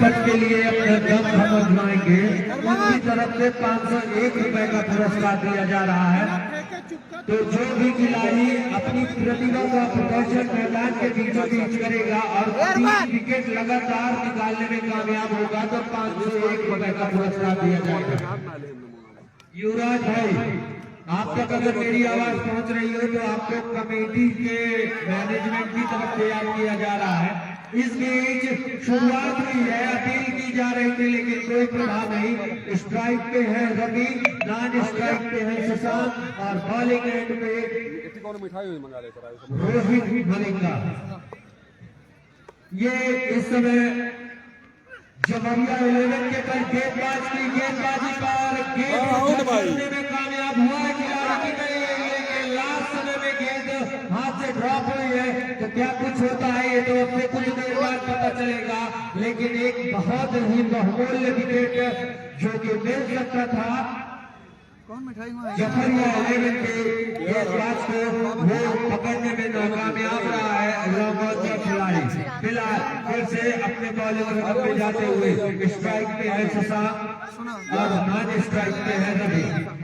के लिए अपने दम हम आजमाएंगे। उनकी तरफ से 501 रुपए का पुरस्कार दिया जा रहा है। तो जो भी खिलाड़ी अपनी प्रतिभा का प्रदर्शन मैदान के बीचों बीच करेगा और 3 विकेट लगातार निकालने में कामयाब होगा तो 501 रुपए का पुरस्कार दिया जाएगा। युवराज भाई, आप तक अगर मेरी आवाज पहुंच रही हो तो आपको कमेटी के मैनेजमेंट की तरफ से याद किया जा रहा है। इस बीच शुरुआत हुई है, अपील की जा रही थी लेकिन कोई प्रभाव नहीं। स्ट्राइक पे है रवि, नॉन स्ट्राइक पे है शशांक और बॉलिंग एंड पे रोहित मलिंगा। ये इस समय जमरिया 11 के पर गेंदबाज की गेंदबाजी पर गेंद में कामयाब हुआ है खिलाड़ी की नहीं, लास्ट समय में गेंद हाथ से ड्रॉप हुई है। तो क्या कुछ होता है ये तो अपने कुछ देर बाद पता चलेगा, लेकिन एक बहुत ही बहुमूल्य विकेट जो कि मिल सकता था जफरिया 11 के गेंदबाज को, वो पकड़ने में नाकामयाब रहा है लॉन्ग का खिलाड़ी। फिलहाल फिर से अपने बॉलिंग पे जाते हुए स्ट्राइक पे है शशांक और नॉन स्ट्राइक पे है रवि।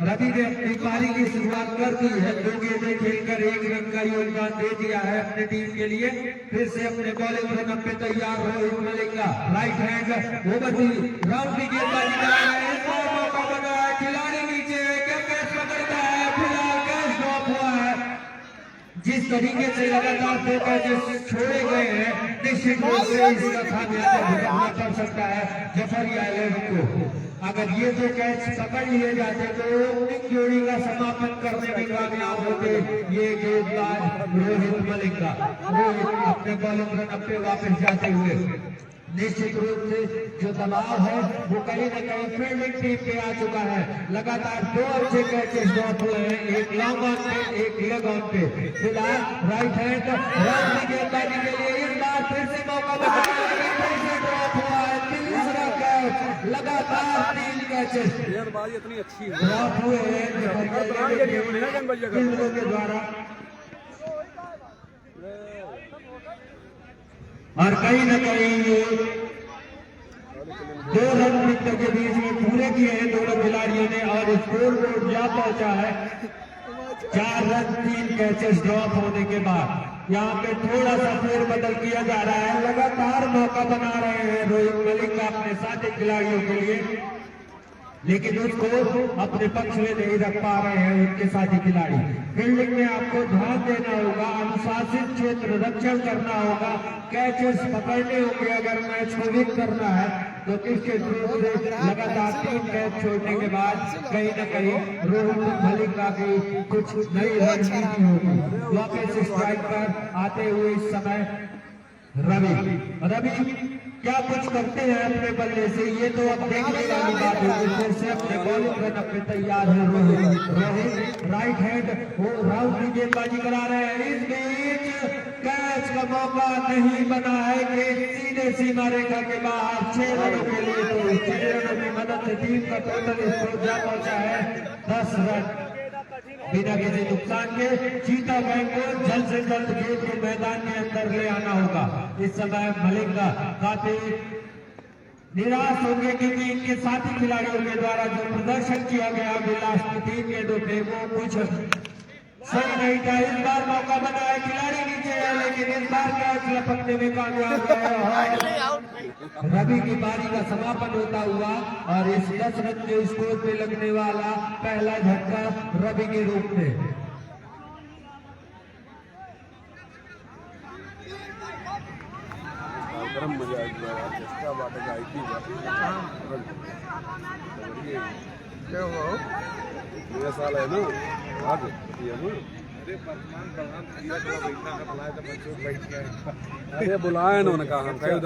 रवि ने अपनी पारी की शुरुआत कर दी है, 2 गेंदें खेलकर 1 रन का योगदान दे दिया है अपने टीम के लिए। फिर से अपने बॉलिंग रन पे तैयार Rohit Malinga, right hand over the round की गेंदबाजी कर रहा है। मौका बना है, खिलाड़ी नीचे क्या कैच पकड़ता है, फिलहाल कैच ड्रॉप हुआ है। जिस तरीके से लगातार 2 कैचेस छोड़े गए हैं, निश्चित रूप से इसका खामियाजा भुगतना पड़ सकता है जफरिया 11 को। अगर ये 2 कैच पकड़ लिए जाते तो ओपनिंग जोड़ी का समापन करने में कामयाब होते ये गेंदबाज रोहित मलिंगा। रोहित अपने बॉलिंग रन पे वापस जाते हुए निश्चित रूप से जो दबाव है वो कहीं न कहीं फील्डिंग टीम पे आ चुका है। लगातार 2 अच्छे कैचेस ड्रॉप हुए हैं, एक लॉन्ग ऑन पे एक लेग ऑन पे। फिलहाल राइट हैंड राउंड की गेंदबाजी के लिए इस बार फिर से मौका बचा, ड्रॉप हुआ है। तीसरा कैच, लगातार 3 कैचेस इतनी अच्छी ड्रॉप हुए हैं फील्डरों के द्वारा। और कहीं न कहीं 2 रन मिनटों के बीच में पूरे किए हैं दोनों खिलाड़ियों ने और स्कोर बोर्ड जा पहुंचा है 4 रन 3 कैचेस ड्रॉप होने के बाद। यहाँ पे थोड़ा सा फेर बदल किया जा रहा है, लगातार मौका बना रहे हैं रोहित मलिंगा अपने साथी खिलाड़ियों के लिए, लेकिन उसको अपने पक्ष में नहीं रख पा रहे हैं उनके साथी खिलाड़ी। फील्डिंग में आपको ध्यान देना होगा, अनुशासित क्षेत्र रक्षण करना होगा, कैचेस पकड़ने होंगे। अगर मैच को विन करना है तो निश्चित रूप से लगातार 3 कैच छोड़ने के बाद कहीं न कहीं रोहित मलिंगा की कुछ नई रणनीति होगी। वापस स्ट्राइक पर आते हुए इस समय रवि क्या कुछ करते हैं अपने बल्ले से, ये तो अब देखने वाली बात होगी। फिर से अपने बॉलिंग रन पे तैयार है रोहित राइट हैंड वो राउंड की गेंदबाजी करा रहे हैं। इस बीच कैच का मौका नहीं बना है कि सीधे सीमा रेखा के बाहर 6 रनों के लिए, तो 6 रनों की मदद से टीम का टोटल स्कोर जा पहुंचा है 10 रन बिना किसी नुकसान के। चीता बैंक को जल्द से जल्द गेंद के मैदान के अंदर ले आना होगा। इस समय मलिंगा काफी निराश होंगे क्योंकि इनके साथी खिलाड़ियों के द्वारा जो प्रदर्शन किया गया लास्ट की 3 गेंदों पे वो कुछ सही नहीं था। इस बार मौका बना है, खिलाड़ी नीचे है लेकिन इस बार कैच लपकने में कामयाब है। रवि की पारी का समापन होता हुआ और इस 10 रन के स्कोर पे लगने वाला पहला झटका रवि के रूप में। मेरा साल है ना आज अरे बुलाए ना उन्होंने कहा हम कहीं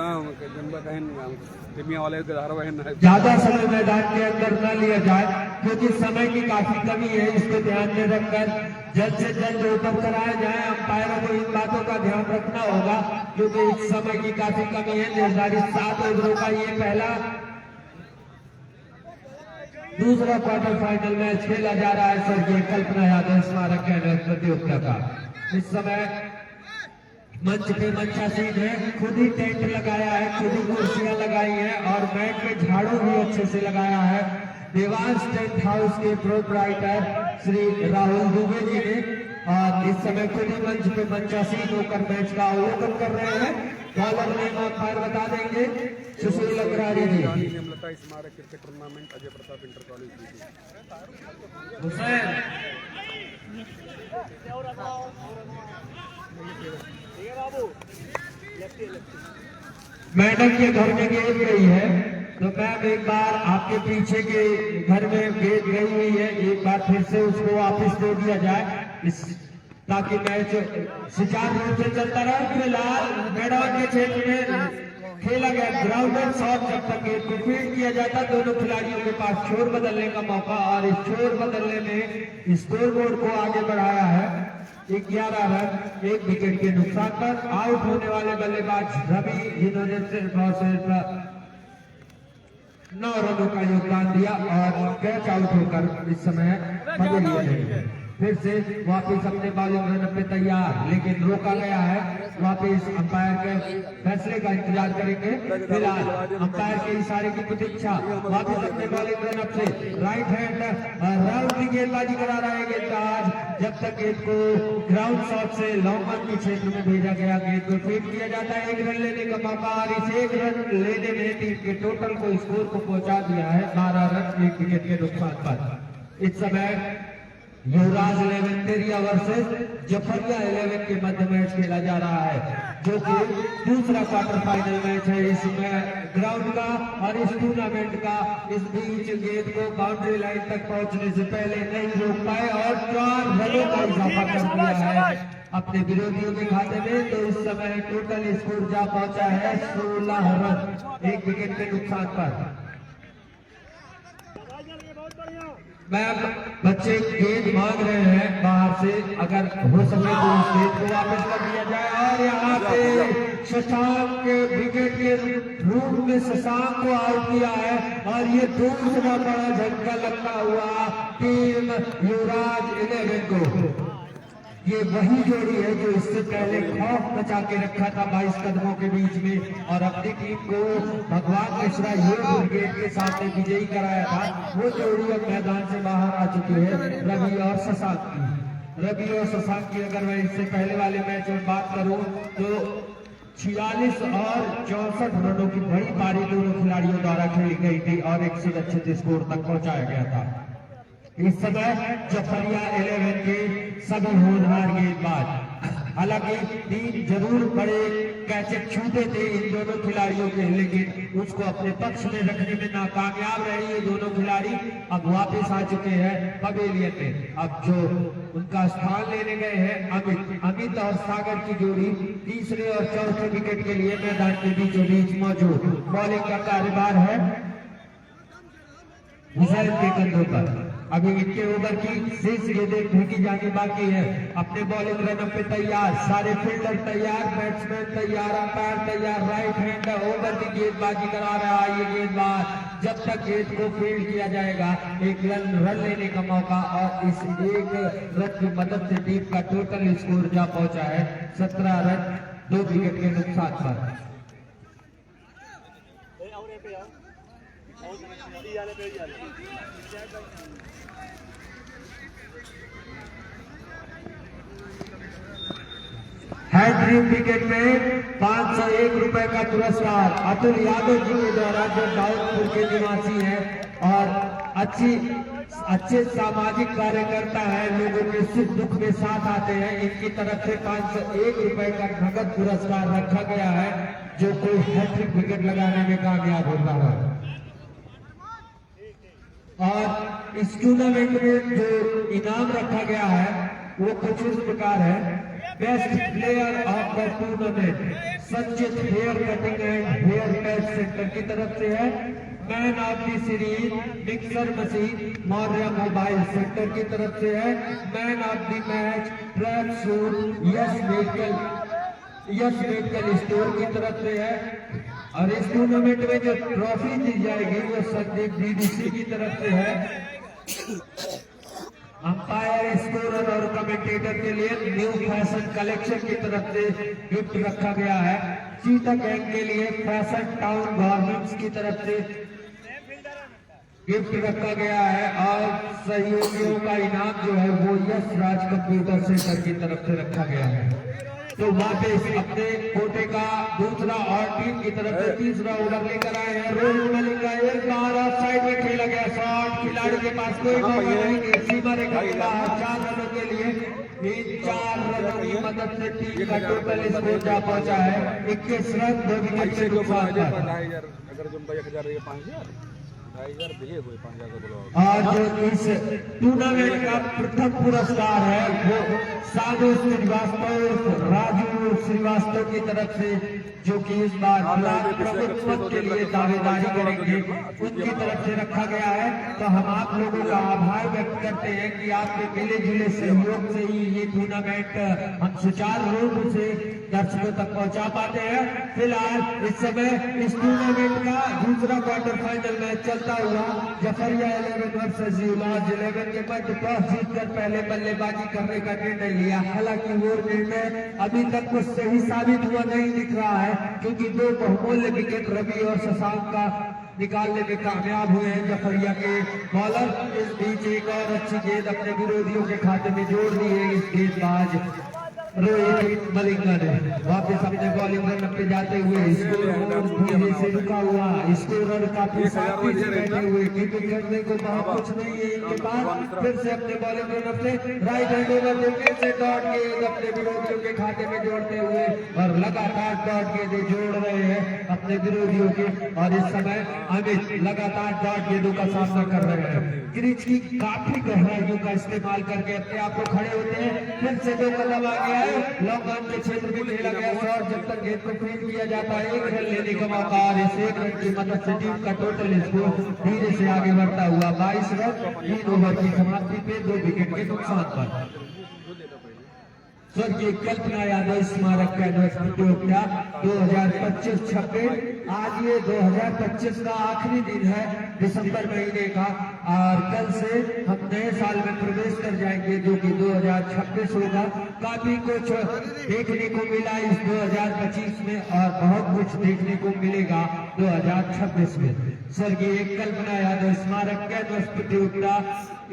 वाले ज्यादा समय मैदान के अंदर न लिया जाए क्योंकि समय की काफी कमी है। इसको ध्यान में रखकर जल्द से जल्द ओपन कराया जाए। अंपायरों को इन बातों का ध्यान रखना होगा क्योंकि इस समय की काफी कमी है। निर्धारित 7 ओवरों का ये पहला दूसरा क्वार्टर फाइनल मैच खेला जा रहा है स्वर्गीय कल्पना यादव स्मारक कैडेट प्रतियोगिता का। इस समय मंच पे मंचासीन है, खुद ही टेंट लगाया है, खुद ही कुर्सियां लगाई हैं और मैट पे झाड़ू भी अच्छे से लगाया है देवांश टेंट हाउस के प्रोप्राइटर श्री राहुल दुबे जी ने। और इस समय खुद ही मंच पे मंचासीन होकर मैच का अवलोकन कर रहे हैं। बॉलर ने अंपायर बता देंगे सुशील अग्रवाल जी। हेमलता स्मारक cricket tournament Ajay Pratap inter college Hussain madam के घर में गेंद गई है, तो मैम एक बार आपके पीछे के घर में गेंद गई हुई है, एक बार फिर से उसको वापस दे दिया जाए ताकि मैच सुचारू रूप से चलता रहे। फिलहाल मैदान के क्षेत्र में खेला गया ग्राउंडर शॉट, जब तक गेंद को फील्ड किया जाता दोनों खिलाड़ियों के पास छोर बदलने का मौका, और इस छोर बदलने में स्कोर बोर्ड को आगे बढ़ाया है 11 रन 1 विकेट के नुकसान पर। आउट होने वाले बल्लेबाज रवि, जिन्होंने सिर्फ और सिर्फ 9 रनों का योगदान दिया और कैच आउट होकर इस समय बदल फिर से वापस अपने बॉलिंग रन पे तैयार, लेकिन रोका गया है। वापस अंपायर के फैसले का इंतजार करेंगे। फिलहाल अंपायर के इशारे की प्रतीक्षा, वापस अपने बॉलिंग रन से राइट हैंड राउंड की गेंदबाजी करा रहा है गेंदबाज, जब तक गेंद को ग्राउंड शॉट से लॉन्ग ऑन के क्षेत्र में भेजा गया, गेंद को फील्ड किया जाता है। 1 रन लेने का मौका, और इस 1 रन लेने में टीम के टोटल को स्कोर को पहुंचा दिया है 12 रन 1 विकेट के नुकसान पर। इस समय युवराज 11 तेरिया वर्सेस जफरिया 11 के मध्य मैच खेला जा रहा है, जो कि दूसरा क्वार्टर फाइनल मैच है इसमें ग्राउंड का। और इस टूर्नामेंट का इस बीच गेंद को बाउंड्री लाइन तक पहुंचने से पहले नहीं रोक पाए और 4 रनों का इजाफा कर दिया है अपने विरोधियों के खाते में। तो इस समय टोटल स्कोर जा पहुंचा है 16 रन 1 विकेट के नुकसान पर। मैम बच्चे गेंद मांग रहे हैं बाहर से, अगर हो सके तो उस गेंद को वापस कर दिया जाए। और यहाँ पे शशांक के विकेट के रूप में शशांक को आउट किया है, और ये दूसरा बड़ा झटका लगता हुआ टीम युवराज 11 को। ये वही जोड़ी है जो इससे पहले खौफ मचा के रखा था 22 कदमों के बीच में, और अपनी टीम को भगवान मिश्रा योग ब्रिगेड के सामने विजयी कराया था। वो जोड़ी अब मैदान से बाहर आ चुकी है रवि और शशांक की। रवि और शशांक की अगर मैं इससे पहले वाले मैच में बात करूं तो 46 और 64 रनों की बड़ी पारी दोनों खिलाड़ियों द्वारा खेली गई थी और एक सुरक्षित स्कोर तक पहुंचाया गया था। इस समय जफरिया 11 के सभी होनहार गेंदबाज, हालांकि 3 जरूर बड़े कैचेट छूटे थे इन दोनों खिलाड़ियों के, लेकिन उसको अपने पक्ष में रखने में नाकामयाब रहे ये दोनों खिलाड़ी। अब वापस आ चुके हैं पवेलियन में। अब जो उनका स्थान लेने गए हैं अमित और सागर की जोड़ी तीसरे और चौथे विकेट के लिए मैदान के बीचों बीच मौजूद। बॉलिंग का कार्यभार है हुसैन के कंधों पर। अभी इनके ओवर की शेष गेंदें फेंकी जानी बाकी है। अपने बॉलिंग रन पे तैयार, सारे फील्डर तैयार, बैट्समैन तैयार, अंपायर तैयार, राइट हैंड ओवर की गेंदबाजी करा रहा है ये गेंदबाज। जब तक गेंद को फील्ड किया जाएगा 1 रन लेने का मौका, और इस 1 रन की मदद से टीम का टोटल स्कोर जा पहुंचा है 17 रन 2 विकेट के नुकसान पर। हैट्रिक विकेट में 501 रुपए का पुरस्कार अतुल यादव जी के द्वारा, जो दाऊदपुर के निवासी हैं और अच्छे सामाजिक कार्यकर्ता हैं, लोगों के सुख दुख में साथ आते हैं। इनकी तरफ से 501 रुपए का नगद पुरस्कार रखा गया है, जो कोई हैट्रिक विकेट लगाने में कामयाब होता है। और इस टूर्नामेंट में जो इनाम रखा गया है वो कुछ इस प्रकार है। Best player of the tournament Sanchit hair cutting and hair patch centre की तरफ से है। Man of the series mixer machine Maurya mobile centre की तरफ से है। Man of the match track suit yes medical store की तरफ से है। और इस टूर्नामेंट में जो ट्रॉफी दी जाएगी वो संदीप DDC की तरफ से है। अंपायर, स्कोरर और कमेंटेटर के लिए न्यू फैशन कलेक्शन की तरफ से गिफ्ट रखा गया है। चीता गैंग के लिए फैशन टाउन गारमेंट्स की तरफ से गिफ्ट रखा गया है और सहयोगियों का इनाम जो है वो यश राज कंप्यूटर सेंटर की तरफ से रखा गया है। तो वापस अपने कोटे का दूसरा और टीम की तरफ से तीसरा ओवर लेकर आए हैं। रोहित मलिक का एक बार ऑफ साइड में खेला गया शॉट, खिलाड़ी के पास कोई मौका नहीं, सीमा रेखा के बाहर 4 रनों के लिए इन 4 रनों की मदद से टीम का टोटल स्कोर जा पहुंचा है 21 रन 2 विकेट के नुकसान पर। अगर जब 1000 5000 2,500 दिए हुए 5,000 का बोलो। आज जो इस टूर्नामेंट का प्रथम पुरस्कार है वो साधु श्रीवास्तव, राजू श्रीवास्तव की तरफ से, जो कि इस बार प्रभुत्व के लिए दावेदारी करेंगे, उनकी तरफ से रखा गया है। तो हम आप लोगों का आभार व्यक्त करते हैं कि आपके मिले जुले सहयोग से ही ये टूर्नामेंट हम सुचारू रूप से दर्शकों तक पहुंचा पाते हैं। फिलहाल इस समय इस टूर्नामेंट का दूसरा क्वार्टर फाइनल मैच चलता हुआ जफरिया 11 वर्सेस यूलाज 11 के मध्य टॉस जीतकर पहले बल्लेबाजी करने का निर्णय लिया। हालांकि वो निर्णय अभी तक कुछ सही साबित हुआ नहीं दिख रहा है, क्योंकि 2 बहुमूल्य विकेट रवि और शशांक का निकालने में कामयाब हुए हैं जफरिया के बॉलर। इस बीच एक और अच्छी गेंद अपने विरोधियों के खाते में जोड़ दी है इस गेंदबाज रोहित मलिंगा ने। वापस अपने बॉलिंग रन पे जाते हुए धीरे से रुका हुआ स्कोरर काफी शांति से बैठे हुए, क्योंकि करने को बहुत कुछ नहीं है इनके पास। फिर से अपने बॉलिंग रन अपने राइट हैंड ओवर फिर से डॉट गेंद अपने विरोधियों के खाते में जोड़ते हुए और लगातार डॉट गेंदें जोड़ रहे हैं अपने विरोधियों के। और इस समय अमित लगातार डॉट गेंदों का सामना कर रहे हैं। क्रीज की काफी गहराइयों का इस्तेमाल करके अपने आप को खड़े होते हैं। फिर से 2 कदम आ गया है, लॉन्ग ऑन के क्षेत्र में खेला गया शॉट, जब तक गेंद को फील्ड किया जाता है 1 रन लेने का मौका। और इस 1 रन की मदद से टीम का टोटल स्कोर धीरे से आगे बढ़ता हुआ 22 रन 3 ओवर की समाप्ति पे 2 विकेट के नुकसान पर। स्वर्गीय कल्पना यादव स्मारक कैनवस प्रतियोगिता 2025-26। आज ये 2025 का आखिरी दिन है दिसंबर महीने का, और कल से हम नए साल में प्रवेश कर जाएंगे जो कि 2026 होगा। काफी कुछ देखने को मिला इस 2025 में और बहुत कुछ देखने को मिलेगा 2026 में। स्वर्गीय कल्पना यादव स्मारक कैनवस प्रतियोगिता,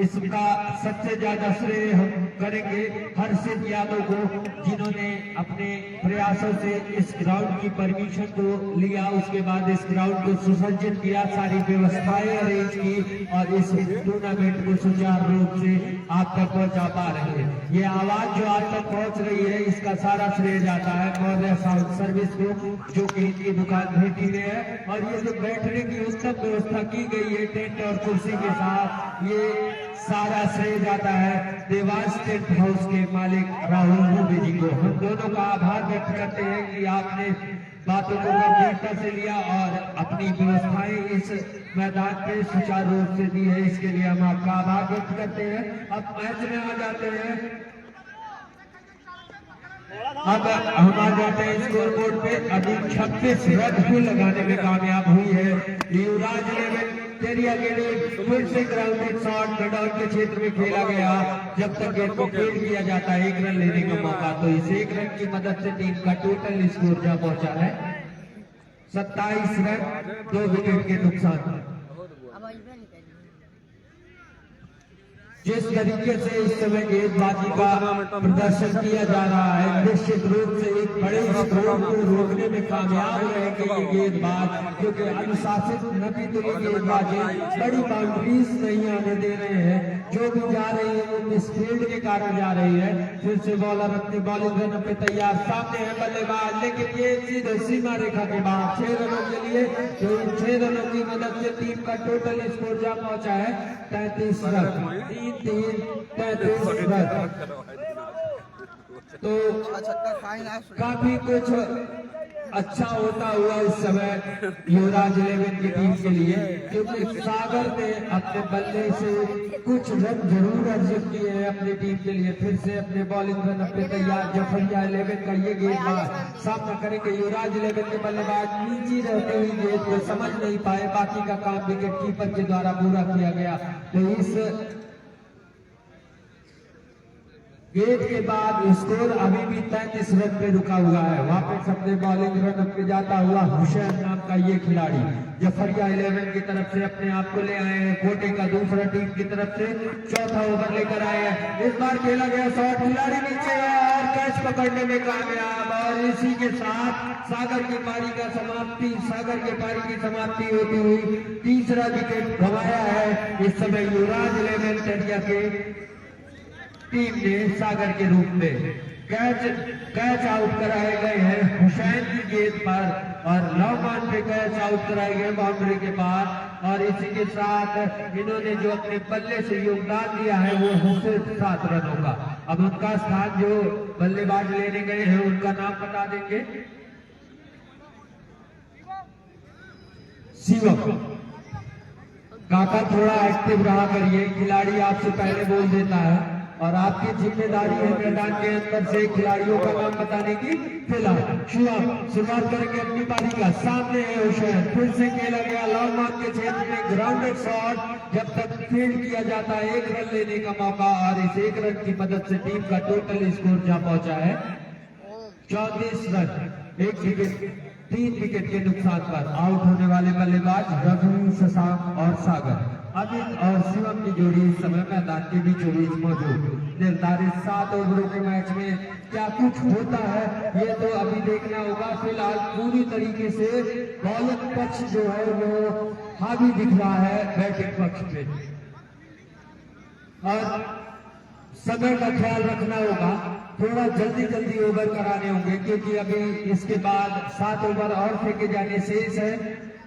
इसका सबसे ज्यादा श्रेय हम करेंगे हर्षित यादव को, जिन्होंने अपने प्रयासों से इस ग्राउंड की परमिशन को लिया, उसके बाद इस ग्राउंड को सुसज्जित किया, सारी व्यवस्थाएं अरेंज की और इस टूर्नामेंट को सुचारू रूप से आप तक पहुंचा पा रहे हैं। ये आवाज जो आप तक पहुंच रही है इसका सारा श्रेय जाता है मौर्य साउंड सर्विस को, जो कि इनकी दुकान भेटी में है। और ये जो बैठने की उत्तम व्यवस्था की गई है टेंट और कुर्सी के साथ, ये सारा श्रेय जाता है देवांश टेंट हाउस के मालिक राहुल दुबे जी को। हम दोनों का आभार व्यक्त करते हैं कि आपने बातों को गंभीरता से लिया और अपनी व्यवस्थाएं इस मैदान पे सुचारू रूप से दी है, इसके लिए हम आपका आभार व्यक्त करते हैं। अब मैच में आ जाते हैं, अब हम आ जाते हैं स्कोर बोर्ड पे। अभी 26 रन भी लगाने में कामयाब हुई है युवराज 11 तेरिया के लिए। फिर से ग्राउंडेड शॉट मैदान के क्षेत्र में खेला गया, जब तक गेंद को फील्ड किया जाता है 1 रन लेने का मौका। तो इस 1 रन की मदद से टीम का टोटल स्कोर जा पहुंचा है 27 रन 2 विकेट के नुकसान। जिस तरीके से इस समय गेंदबाजी का प्रदर्शन किया जा रहा है, निश्चित रूप से एक बड़े स्कोर को रोकने में कामयाब रहेंगे ये गेंदबाज, क्योंकि अनुशासित नदी तो ये गेंदबाजी बड़ी बाउंड्रीज नहीं आने दे रहे हैं। जो भी जा रही है वो मिसफील्ड के कारण जा रही है। फिर से बॉलर अपने बॉलिंग रन पे तैयार, सामने है बल्लेबाज, लेकिन ये सीधे सीमा रेखा के बाद 6 रनों के लिए, तो इन 6 रनों की मदद से टीम का टोटल स्कोर जा पहुंचा है 33 रन 33 रन। तो काफी कुछ अच्छा होता हुआ इस समय युवराज 11 की टीम के लिए, क्योंकि सागर ने अपने बल्ले से कुछ रन जरूर अर्जित किए हैं अपनी टीम के लिए। फिर से अपने बॉलिंग रन अपने तैयार, जफरिया 11 का ये गेंदबाज सामना करेंगे युवराज 11 के बल्लेबाज। नीचे रहते हुए गेंद को समझ नहीं पाए, बाकी का काम विकेट कीपर के द्वारा पूरा किया गया। तो इस गेट के बाद स्कोर अभी भी 33 रन पे रुका हुआ है। वापस अपने बॉलिंग रन पे जाता हुआ हुसैन नाम का ये खिलाड़ी जफरिया 11 की तरफ से अपने आप को ले आए हैं। कोटे का दूसरा टीम की तरफ से चौथा ओवर लेकर आए हैं। इस बार खेला गया शॉट, खिलाड़ी नीचे है और कैच पकड़ने में कामयाब। और इसी के साथ सागर की पारी का समाप्ति, सागर की पारी की समाप्ति होती हुई तीसरा विकेट गंवाया है इस समय युवराज 11 टेडिया के टीम ने सागर के रूप में। कैच आउट कराए गए हैं हुसैन की गेंद पर और लॉन्ग ऑन पे कैच आउट कराए गए बाउंड्री के पार। और इसी के साथ इन्होंने जो अपने बल्ले से योगदान दिया है वो है 7 रनों का। अब उनका स्थान जो बल्लेबाज लेने गए हैं उनका नाम बता देंगे। शिवम काका थोड़ा एक्टिव रहा करिए, खिलाड़ी आपसे पहले बोल देता है और आपकी जिम्मेदारी है मैदान के अंदर से खिलाड़ियों का नाम बताने की। फिलहाल शिवम शुरुआत करेंगे अपनी पारी का। सामने है हुसैन, फिर से खेला गया लॉन्ग ऑन के क्षेत्र में ग्राउंडेड शॉट। जब तक फील्ड किया जाता है 1 रन लेने का मौका और इस 1 रन की मदद से टीम का टोटल स्कोर जहां पहुंचा है 34 रन। 1 विकेट 3 विकेट के नुकसान पर आउट होने वाले बल्लेबाज रवि, शशांक और सागर। अमित और शिवम की जोड़ी इस समय मैदान के बीचों बीच मौजूद। निर्धारित 7 ओवरों के मैच में क्या कुछ होता है ये तो अभी देखना होगा। फिलहाल पूरी तरीके से बॉलिंग पक्ष जो है वो हावी दिख रहा है बैटिंग पक्ष पे और समय का ख्याल रखना होगा। थोड़ा जल्दी ओवर कराने होंगे क्योंकि अभी इसके बाद 7 ओवर और फेंके जाने शेष है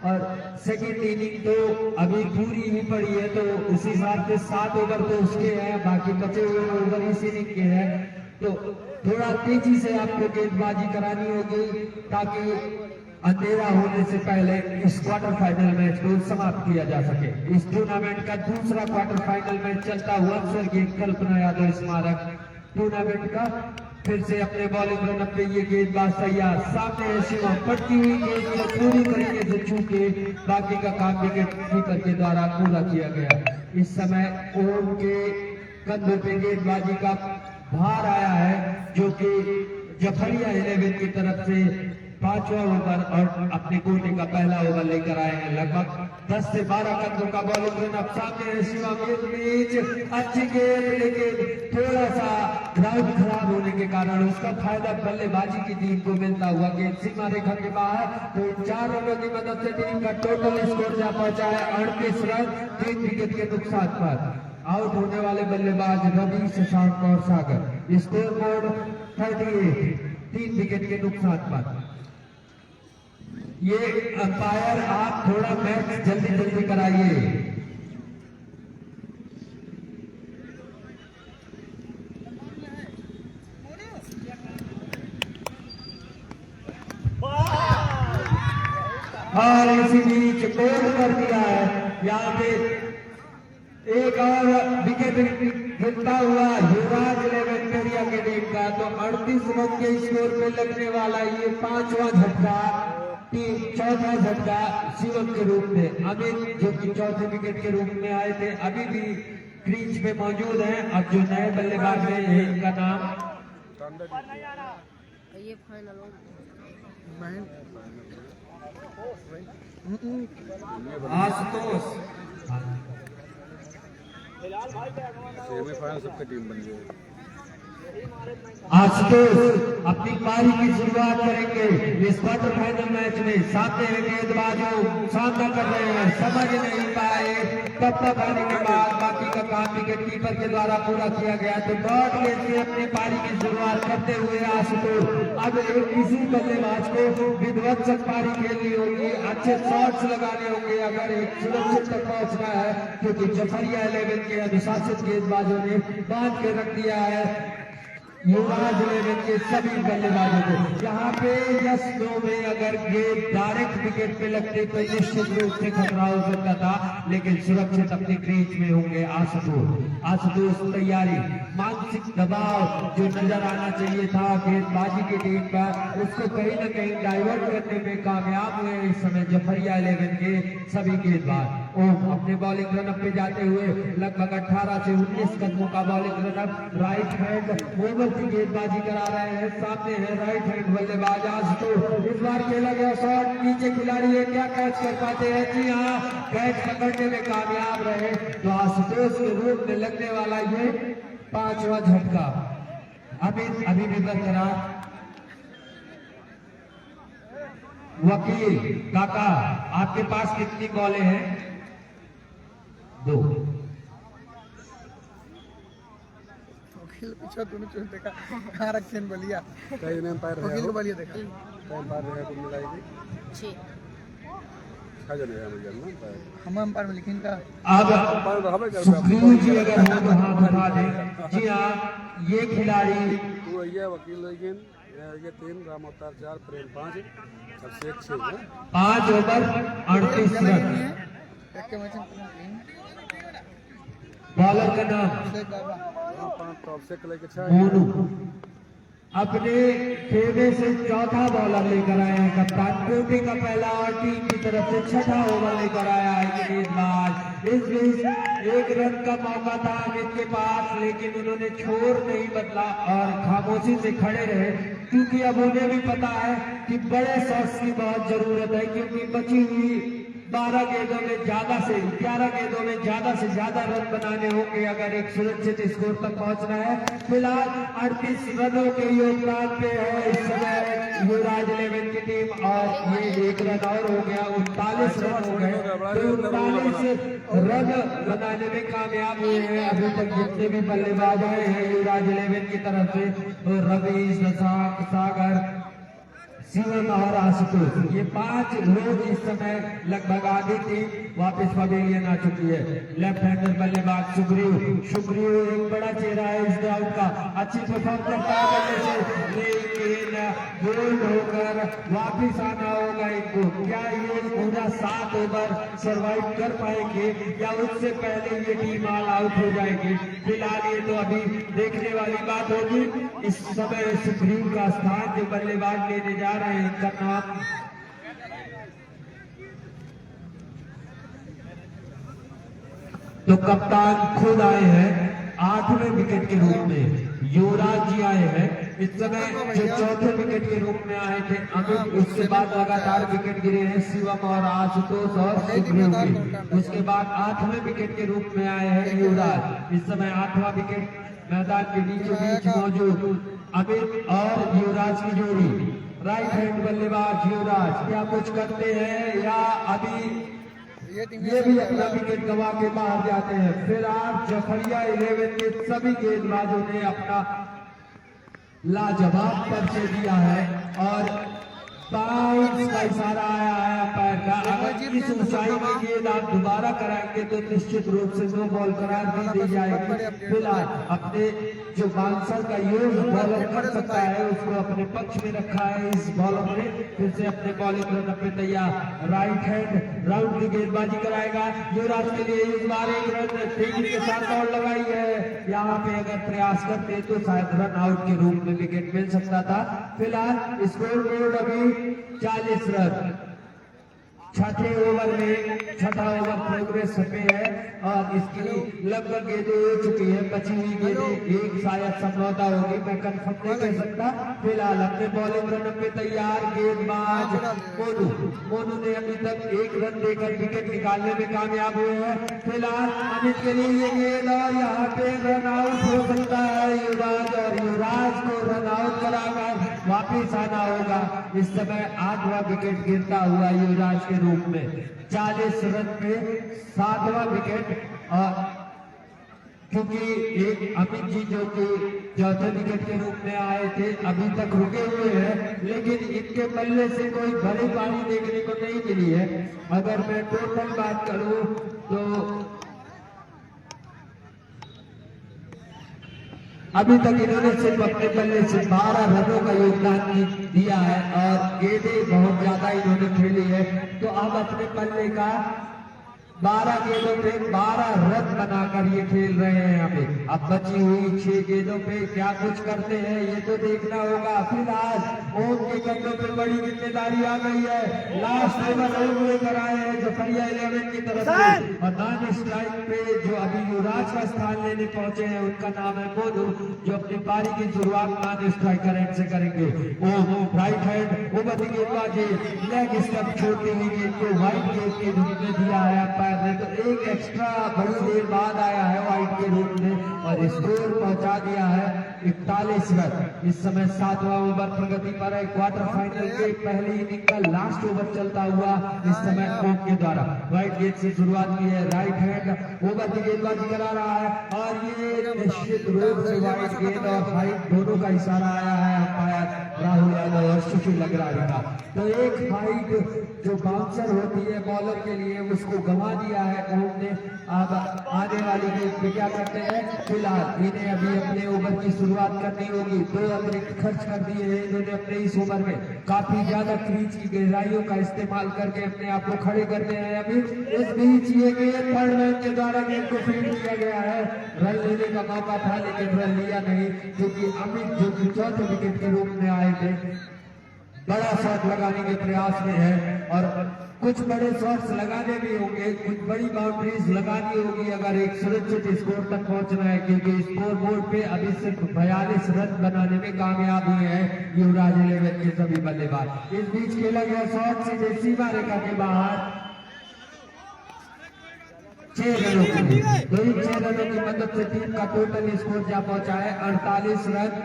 और सेकेंड इनिंग तो अभी पूरी ही पड़ी है तो उस हिसाब से 7 ओवर तो उसके हैं, बाकी बचे हुए ओवर इस इनिंग के हैं। तो थोड़ा तेजी से आपको गेंदबाजी करानी होगी ताकि अंधेरा होने से पहले इस क्वार्टर फाइनल मैच को समाप्त किया जा सके। इस टूर्नामेंट का दूसरा क्वार्टर फाइनल मैच चलता हुआ स्वर्गीय कल्पना यादव स्मारक टूर्नामेंट का। फिर से अपने बॉलिंग रन पे ये गेंदबाज तैयार। सामने है शिवम, पटकी हुई गेंद को पूरी तरीके से छू के बाकी का काम विकेट कीपर के द्वारा पूरा किया गया। इस समय ओम के कंधों पे गेंदबाजी का भार आया है जो कि जफरिया 11 की तरफ से 5वां ओवर और अपने कोटे का पहला ओवर लेकर आए हैं। लगभग 10 से 12 कदमों का बॉलिंग रन। अब सामने है शिवम, बीच अच्छी गेंद लेकिन थोड़ा सा ग्राउंड खराब होने के कारण उसका फायदा बल्लेबाजी की टीम को मिलता हुआ गेंद सीमा रेखा के बाहर। तो 4 रनों की मदद से टीम का टोटल स्कोर जहां पहुंचा है 38 रन 3 विकेट के नुकसान पर। आउट होने वाले बल्लेबाज रवि, शशांक और सागर। स्कोर बोर्ड 38 3 विकेट के नुकसान पर। ये अंपायर आप थोड़ा मैच जल्दी कराइए। और इसी बीच गोल कर दिया है। यहाँ पे एक और विकेट गिरता हुआ युवराज 11 टेडिया के टीम का। तो 38 रन के स्कोर पे लगने वाला ये 5वां झटका, चौथा झटका शिवम के रूप में। अमित जो कि चौथे विकेट के रूप में आए थे अभी भी क्रीज पे मौजूद हैं। अब जो नए बल्लेबाज हैं इनका नाम ये फाइनल आशुतोष। सेमीफाइनल सबकी टीम बन गई। आशुतोष अपनी पारी की शुरुआत करेंगे इस क्वार्टर फाइनल मैच में। सामने गेंदबाजों सामना कर रहे हैं, समझ नहीं पाए तब तक आने के बाद बाकी का काम विकेट कीपर के द्वारा पूरा किया गया। तो डॉट गेंद से अपनी पारी की शुरुआत करते हुए आशुतोष अब इसी बल्लेबाज को विध्वंसक पारी खेलनी होगी, अच्छे शॉट्स लगाने होंगे अगर एक सुरक्षित तक पहुंचना है क्योंकि जफरिया 11 के अनुशासित गेंदबाजों ने बांध के रख दिया है युवराज 11 के सभी बल्लेबाजों को। यहाँ पे यस नो में अगर गेंद डायरेक्ट विकेट पे लगते तो निश्चित रूप से खतरा हो सकता था, लेकिन सुरक्षित अपनी क्रीज में होंगे आशुतोष। तैयारी मानसिक दबाव जो नजर आना चाहिए था गेंदबाजी की टीम पर, उसको कहीं न कहीं डाइवर्ट करने में कामयाब हुए इस समय जफरिया 11 के सभी गेंदबाज। ओम अपने बॉलिंग रनअप पे जाते हुए लगभग 18 से 19 कदमों का bowling run up, right hand over की गेंदबाजी करा रहे हैं। सामने है राइट हैंड बल्लेबाज आशुतोष। इस बार खेला गया शॉट नीचे खिलाड़ी है, क्या कैच कर पाते हैं? जी हाँ, कैच पकड़ने में कामयाब रहे तो आशुतोष के रूप में लगने वाला ये 5वां झटका अभी भी बरकरार। वकील काका, आपके पास कितनी बॉलें हैं? 2। वकील पीछे दोनों चोट देखा कहाँ रखे हैं बलिया, कई ने अंपायर वकील को बलिया देखा। कई अंपायर रहेगा कुल मिलाएगी 6 जन है मुझे ना अंपायर। हम अंपायर में लिखिन का अब सुखदेव जी अगर हो तो हाथ उठा दें। जी हाँ, ये खिलाड़ी तू ये वकील लेकिन ये 3 राम अवतार 4 प्रेम 5 और शेख 6 है 5 ओवर 38 रन। एक के मैच में बॉलर का नाम शेख बाबा 5 टॉप से लेके 6 मोनू अपने खेमे से चौथा बॉलर लेकर आए हैं कप्तान। कोटी का पहला और टीम की तरफ से 6ठा ओवर लेकर आया है ये गेंदबाज। इस बीच 1 रन का मौका था अमित के पास, लेकिन उन्होंने छोर नहीं बदला और खामोशी से खड़े रहे, क्योंकि अब उन्हें भी पता है कि बड़े शॉट्स की बहुत जरूरत है, क्योंकि बची हुई 12 गेंदों में ज्यादा से 11 गेंदों में ज्यादा से ज्यादा रन बनाने होंगे अगर एक सुरक्षित स्कोर तक पहुंचना है। फिलहाल 38 रनों के योगदान पे है इस समय युवराज 11 की टीम, और ये 1 रन और हो गया, 39 रन हो गए। तो 39 रन बनाने में कामयाब हुए हैं अभी तक जितने भी बल्लेबाज आए हैं युवराज 11 की तरफ से। तो रवि, शशांक, सागर, शिवम और आशुतोष, ये 5 लोग इस समय लगभग आधी टीम वापस पवेलियन आ चुकी है। लेफ्ट हैंडर बल्लेबाज सुग्रीव एक बड़ा चेहरा है इस ग्राउंड का, अच्छी परफॉर्म करता है बल्ले से, लेकिन बोल्ड होकर वापिस आना होगा इनको। क्या ये पूरा 7 ओवर सर्वाइव कर पाएंगे या उससे पहले ये टीम ऑल आउट हो जाएगी? फिलहाल ये तो अभी देखने वाली बात होगी। इस समय सुग्रीव का स्थान जो बल्लेबाज लेने जा रहे हैं, इनका नाम तो कप्तान खुद आए हैं 8वें विकेट के रूप में, युवराज जी आए हैं इस समय जो 4थे विकेट के रूप में आए थे अमित, उसके बाद लगातार विकेट गिरे हैं शिवम और आशुतोष और सुग्रीव के, उसके बाद 8वें विकेट के रूप में आए हैं युवराज। इस समय 8वां विकेट मैदान के बीचों बीच मौजूद अमित और युवराज की जोड़ी। राइट हैंड बल्लेबाज युवराज क्या कुछ करते हैं या अभी ये भी अपना विकेट गंवा के बाहर जाते हैं? फिर आप जफरिया 11 के सभी गेंदबाजों ने अपना लाजवाब परिचय दिया है और बाउंस का इशारा आया है अंपायर का। अगर इस ऊंचाई में गेंद आप दोबारा कराएंगे तो निश्चित रूप से नो बॉल करार दी जाएगी। फिलहाल अपने जो बाउंसर का यूज बॉलर कर सकता है उसको अपने पक्ष में रखा है इस बॉलर ने। फिर से अपने बॉलिंग रन पे तैयार, राइट हैंड राउंड की गेंदबाजी कराएगा युवराज के लिए। इस बार 1 रन तेजी के साथ दौड़ लगाई है, यहाँ पे अगर प्रयास करते तो शायद रन आउट के रूप में विकेट मिल सकता था। फिलहाल स्कोर बोर्ड अभी 40 रन, 6ठे ओवर में 6ठा ओवर प्रोग्रेस पे है और इसकी लगभग गेंदें हो चुकी है, बची हुई गेंदें एक शायद समझौता होगी, मैं कंफर्म नहीं कर सकता। फिलहाल अपने बॉलिंग रन पे तैयार गेंदबाज मोनू ने अभी तक 1 रन देकर विकेट निकालने में कामयाब हुए हैं। फिलहाल अमित के लिए ये गेंद और यहाँ पे रन आउट हो सकता है युवराज, और युवराज को रन आउट कराकर वापिस आना होगा। इस समय 8वां विकेट गिरता हुआ युवराज के रूप में, 40 रन पे 7वां विकेट। और क्योंकि एक अमित जी जो कि 4थे विकेट के रूप में आए थे अभी तक रुके हुए हैं, लेकिन इनके बल्ले से कोई बड़ी पारी देखने को नहीं मिली है। अगर मैं टोटल बात करूं तो अभी तक इन्होंने सिर्फ अपने बल्ले से 12 रनों का योगदान दिया है और गेंदें बहुत ज्यादा इन्होंने खेली है। तो अब अपने बल्ले का 12 गेंदों पे 12 रन बनाकर ये खेल रहे हैं यहाँ पे। अब बची हुई 6 गेंदों पे क्या कुछ करते हैं ये तो देखना होगा। फिलहाल ओम के कंधों पे बड़ी जिम्मेदारी आ गई है। लास्ट ओवर ओम लेकर आए हैं जफरिया 11 की तरफ से, और नॉन स्ट्राइक पे जो अभी युवराज का स्थान लेने पहुंचे हैं उनका नाम है मोनू, जो अपनी पारी की शुरुआत नॉन स्ट्राइकर एंड से करेंगे। ओम राइट हैंड ओवर द गेंदबाजी, लेग स्टंप छोड़ती हुई गेंद को व्हाइट गेंद के रूप में दिया है अंपायर ने, तो एक एक्स्ट्रा बड़ी देर बाद आया है व्हाइट के रूप में, और स्कोर पहुंचा दिया है 41 रन। इस समय 7वां ओवर प्रगति पर है। क्वार्टर फाइनल के पहली इनिंग का लास्ट ओवर चलता हुआ इस समय ओम के द्वारा व्हाइट गेंद से शुरुआत की है। राइट हैंड ओवर की गेंदबाजी करा रहा है, और ये निश्चित रूप से व्हाइट गेंद और हाइट दोनों का इशारा आया है अंपायर राहुल यादव और सुशील अग्रवाल का। तो एक हाइट जो बाउंसर होती है बॉलर के लिए उसको गंवा दिया है ओम ने। अब आने वाली गेंद पे क्या करते हैं, फिलहाल इन्हें अभी अपने ओवर की शुरुआत करनी होगी। 2 अतिरिक्त खर्च कर दिए हैं इन्होंने अपने इस ओवर में, काफी ज्यादा क्रीज की गहराइयों का इस्तेमाल करके अपने आप को खड़े करते हैं। अभी इस बीच ये गेंद थर्ड मैन के द्वारा गेंद को फील्ड किया गया है। रन लेने का मौका था लेकिन रन लिया नहीं, क्योंकि अमित जो कि चौथे विकेट के रूप में आए थे बड़ा शॉट लगाने के प्रयास में है, और कुछ बड़े शॉट्स लगाने भी होंगे, कुछ बड़ी बाउंड्रीज लगानी होगी अगर एक सुरक्षित स्कोर तक पहुंचना है, क्योंकि स्कोर बोर्ड पे अभी सिर्फ 42 रन बनाने में कामयाब हुए हैं युवराज 11 के सभी बल्लेबाज। इस बीच खेला गया शॉट सीधे सीमा रेखा के बाहर 6 रनों की, तो इन 6 रनों की मदद से टीम का टोटल स्कोर जा पहुंचा है 48 रन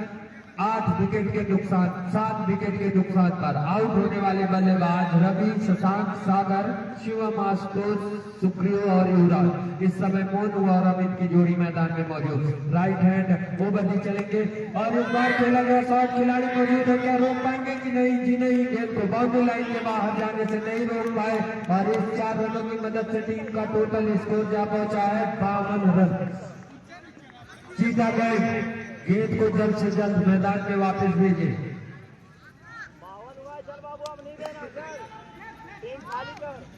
8 विकेट के नुकसान 7 विकेट के नुकसान पर। आउट होने वाले बल्लेबाज रवि, शशांक, सागर, शिवम, आशुतोष, सुप्रियो और युवराज। इस समय मोनू और अमित की जोड़ी मैदान में मौजूद। राइट हैंड ओवर भी चलेंगे, और इस बार खेला गया शॉट खिलाड़ी मौजूद है, क्या रोक पाएंगे कि नहीं? जी नहीं, गेंद को बाउंड्री लाइन के बाहर जाने से नहीं रोक पाए, और इस 4 रनों की मदद से टीम का टोटल स्कोर जा पहुंचा है 52 रन। जीता गए, गेंद को जल्द से जल्द मैदान में वापस भेजें।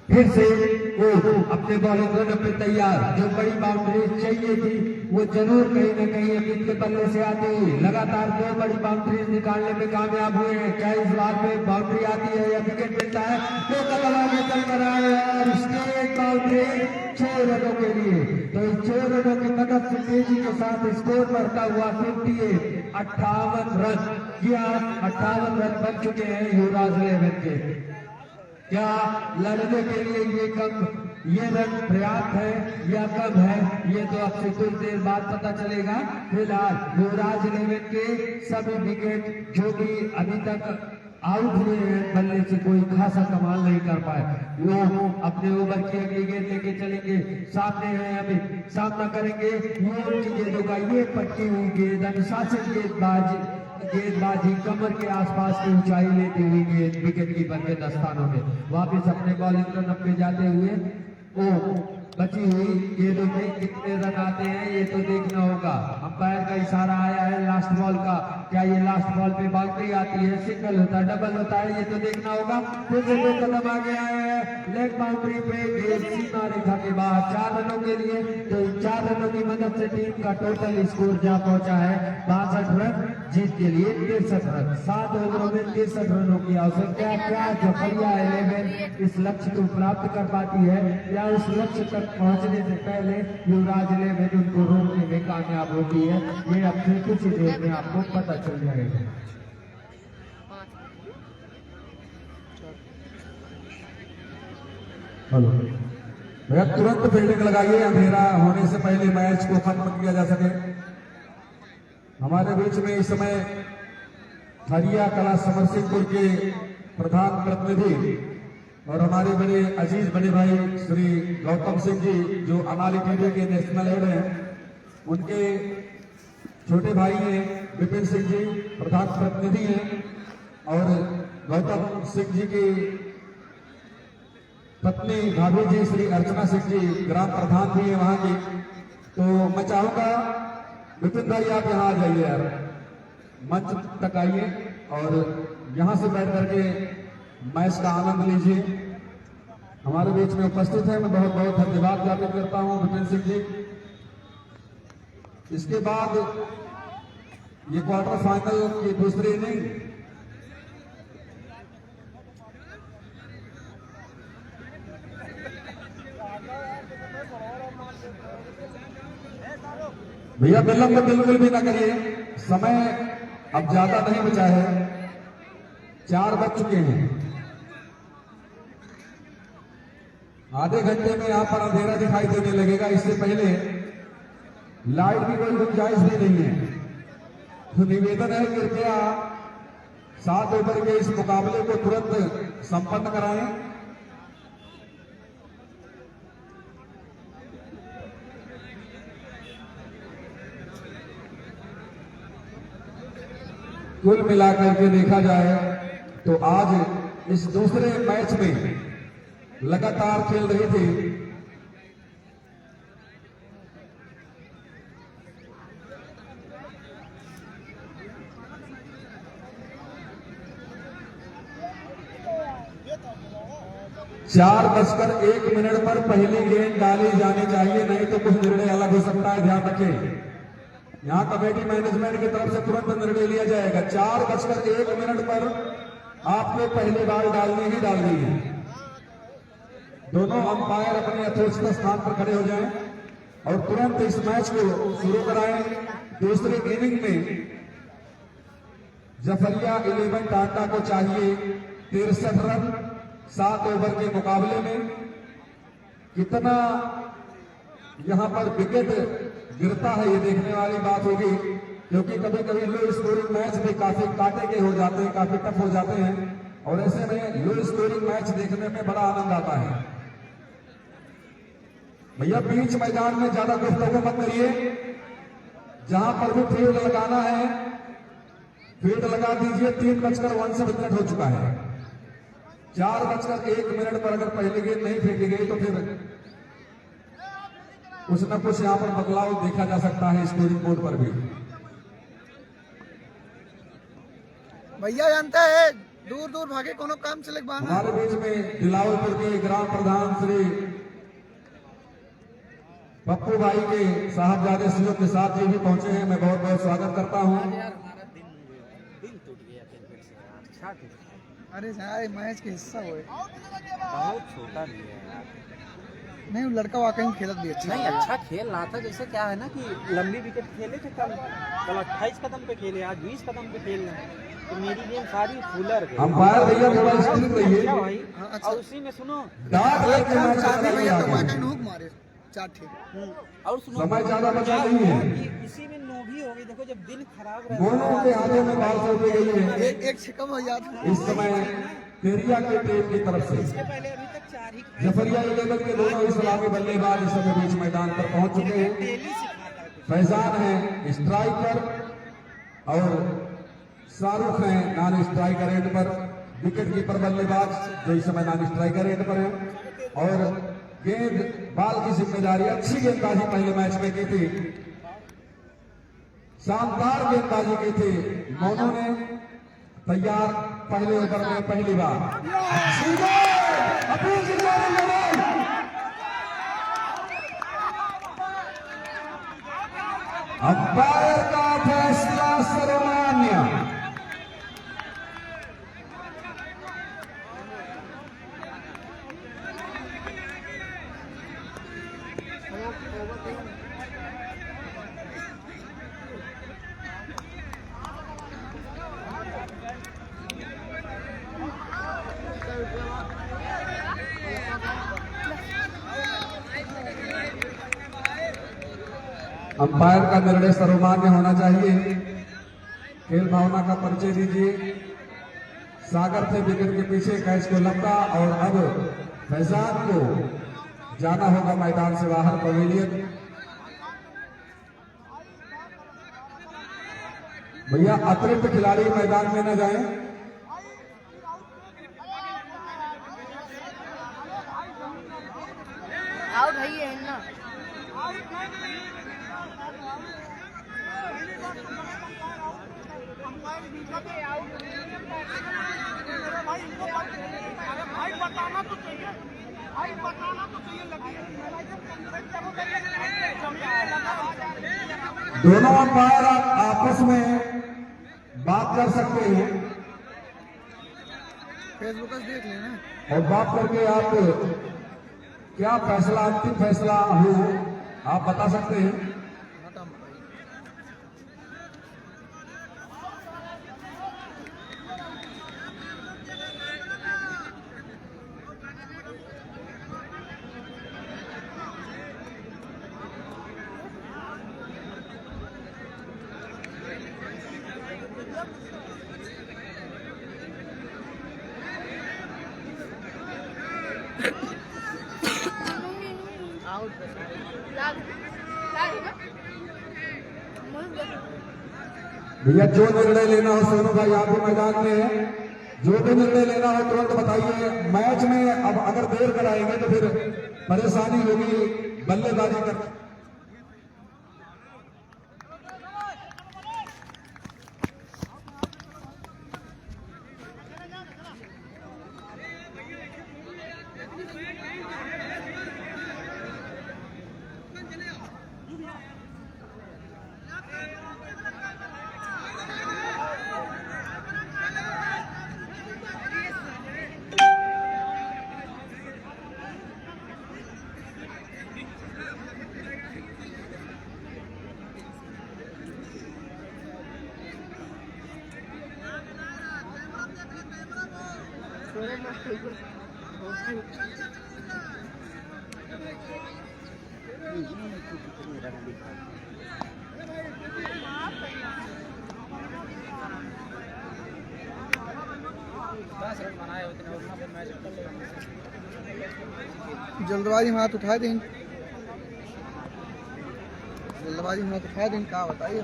फिर से वो अपने बॉलिंग रन पे तैयार, जो बड़ी बाउंड्री चाहिए थी वो जरूर कहीं न कहीं अमित के बल्ले से आती हुई लगातार 2 बड़ी बाउंड्रीज निकालने में कामयाब हुए हैं। क्या इस बार में बाउंड्री आती है या विकेट मिलता है? 2 कदम आगे चल कर आए और स्ट्रेट बाउंड्री 6 रनों के लिए। तो इस 6 रनों की मदद से तेजी के साथ स्कोर बढ़ता हुआ 58 रन, या 58 रन बन चुके हैं युवराज 11 के। क्या लड़ने के लिए ये रन पर्याप्त है या कम है, ये तो अब से कुछ देर बाद पता चलेगा। फिलहाल युवराज 11 के सभी विकेट जो भी अभी तक आउट हुए हैं बल्ले से कोई खासा कमाल नहीं कर पाए। वो अपने ओवर की अगली गेंद लेके चलेंगे। सामने है अमित, सामना करेंगे यूं की गेंदों का। ये पट्टी हुई गेंद अनुशासित गेंदबाजी कमर के आसपास की ऊंचाई लेती हुई गेंद विकेट कीपर के दस्तानों में वापस अपने बॉलिंग रन पे जाते हुए बची हुई गेंदों में कितने रन आते हैं ये तो देखना होगा। अंपायर का इशारा आया है लास्ट बॉल का, क्या ये लास्ट बॉल पे बाउंड्री आती है, सिंगल होता है, डबल होता है, ये तो देखना होगा। फिर से 2 कदम आगे आए हैं लेग बाउंड्री पे, गेंद सीमा रेखा के बाहर 4 रनों के लिए। तो 4 रनों की मदद से टीम का टोटल स्कोर जा पहुंचा है 62 रन, जीत के लिए 63 रन। 7 ओवरों में 63 रनों की आवश्यकता। क्या जफरिया 11 इस लक्ष्य को प्राप्त कर पाती है, या उस लक्ष्य तक पहुंचने से पहले युवराज 11 उनको रोकने में कामयाब होती है? ये अब से कुछ ही देर में आपको पता चल जाएगा। हेलो भैया, तुरंत फील्डिंग लगाइए, अंधेरा होने से पहले मैच को खत्म किया जा सके। हमारे बीच में इस समय हरिया कला समरसिंहपुर के प्रधान प्रतिनिधि और हमारे बड़े अजीज बड़े भाई श्री गौतम सिंह जी, जो अनाली टीवी के नेशनल हेड हैं, उनके छोटे भाई हैं विपिन सिंह जी, प्रधान प्रतिनिधि हैं, और गौतम सिंह जी की पत्नी भाभी जी श्री अर्चना सिंह जी ग्राम प्रधान भी है वहां की। तो मैं चाहूंगा विपिन भाई आप यहाँ आ जाइए यार, मंच तक आइए और यहाँ से बैठ करके मैच का आनंद लीजिए। हमारे बीच में उपस्थित है, मैं बहुत बहुत धन्यवाद ज्ञापित करता हूं विपिन सिंह जी। इसके बाद ये क्वार्टर फाइनल की दूसरी इनिंग भैया विलंब बिल्कुल भी ना करिए, समय अब ज्यादा नहीं बचा है, 4 बज चुके हैं। आधे घंटे में यहां पर अंधेरा दिखाई देने लगेगा, इससे पहले लाइट की कोई गुंजाइश भी नहीं है। तो निवेदन है कृपया 7 ओवर के इस मुकाबले को तुरंत संपन्न कराएं। कुल मिलाकर के देखा जाए तो आज इस दूसरे मैच में लगातार खेल रही थी चार 4:01 पर पहली गेंद डाली जानी चाहिए, नहीं तो कुछ निर्णय अलग हो सकता है, ध्यान रखें। यहां कमेटी मैनेजमेंट की तरफ से तुरंत निर्णय लिया जाएगा। 4:01 पर आपको पहली बार डालनी ही डालनी है। दोनों अंपायर अपने यथोचित स्थान पर खड़े हो जाएं और तुरंत इस मैच को शुरू कराएं। दूसरी इनिंग में जफरिया 11 टाटा को चाहिए 63 रन 7 ओवर के मुकाबले में। कितना यहां पर विकेट गिरता है ये देखने वाली बात होगी, क्योंकि कभी कभी लो स्कोरिंग मैच भी काफी कांटे के हो जाते हैं, काफी टफ हो जाते हैं, और ऐसे में लो स्कोरिंग मैच देखने में बड़ा आनंद आता है। भैया बीच मैदान में ज्यादा गुफ्तगू मत करिए, जहां पर भी फील्ड लगाना है फील्ड लगा दीजिए। 3:59 हो चुका है। 4:01 पर अगर पहली गेंद नहीं फेंकी गई तो फिर कुछ न कुछ यहां पर बदलाव देखा जा सकता है स्कोरिंग बोर्ड पर भी। भैया जानता है दूर दूर भागे कोनो काम चले बाना। हमारे बीच में दिलावरपुर के ग्राम प्रधान श्री पप्पू भाई के साहबजादे सहयोग के साथ ये भी पहुंचे हैं, मैं बहुत बहुत स्वागत करता हूं। अरे सारे मैच के हिस्सा हुए, बहुत छोटा भी है यार। नहीं वो लड़का वाकई खेलत भी अच्छा नहीं अच्छा खेल रहा था। जैसे क्या है ना कि लंबी विकेट खेले थे कल 28 कदम पे खेले, आज 20 कदम पे खेल रहे हैं, तो मेरी गेम सारी फूलर गई। अंपायर भैया थोड़ा स्ट्रिक्ट रहिए क्या भाई। हाँ, अच्छा। और उसी में सुनो डार्ट लेके मैच चाहते भैया तो चला वाकई नूक मारे 4 ठे। और सुनो समय ज्यादा बचा क्या नहीं हुआ है। कि इसी में नोभी हो गई। देखो जब दिन खराब दोनों के हाथों में बाल चलती गई है एक छिकम हो जाता। इस समय तेरिया के टीम की तरफ से। पहले अभी तक 4 ही जफरिया 11 के दोनों इस्लामी बल्लेबाज इस समय बीच मैदान पर पहुंच चुके हैं। डेली सिखाता है। फैजान है स्ट्राइकर और शाहरुख है नॉन स्ट्राइकर एंड पर। विकेट कीपर बल्लेबाज जो इस समय नॉन स्ट्राइकर एंड पर है, और गेंद बाल की जिम्मेदारी अच्छी गेंदबाजी पहले मैच में की थी, शानदार गेंदबाजी की थी मोनू ने। तैयार पहले ओवर में पहली बार अंपायर का फैसला सर्वमान्य। अंपायर का निर्णय सर्वमान्य होना चाहिए। खेल भावना का परिचय दीजिए। सागर थे विकेट के पीछे, कैच को लपटा, और अब फैजान को जाना होगा मैदान से बाहर पवेलियन। भैया अतिरिक्त खिलाड़ी मैदान में न जाएं। आओ भाई है ना। दोनों अंपायर आपस में बात कर सकते हैं फेसबुक पर देख लेना। और बात करके आप क्या फैसला, अंतिम फैसला हो आप बता सकते हैं। भैया जो निर्णय लेना हो सोनू भाई आप भी मैदान में है, जो भी निर्णय लेना हो तुरंत बताइए। मैच में अब अगर देर कराएंगे तो फिर परेशानी होगी बल्लेबाजी कर। जल्दबाजी में हाथ उठा दें, जल्दबाजी में हाथ उठा दें, क्या बताइए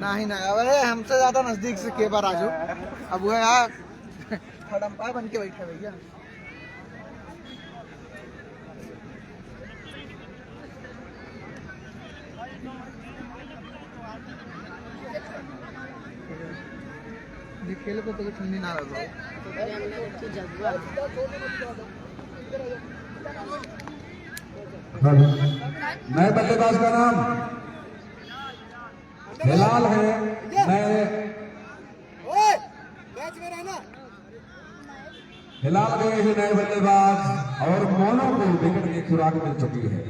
ना ही ना। अरे हमसे ज्यादा नजदीक से के बार आजो, अब वो यार खड़म्पा बन के बैठे भैया। खेल को तो ठंडी ना लगा। नए बल्लेबाज का नाम हिलाल है। हिलाल गए हैं नए बल्लेबाज और मोनो को विकेट की खुराक मिल चुकी है।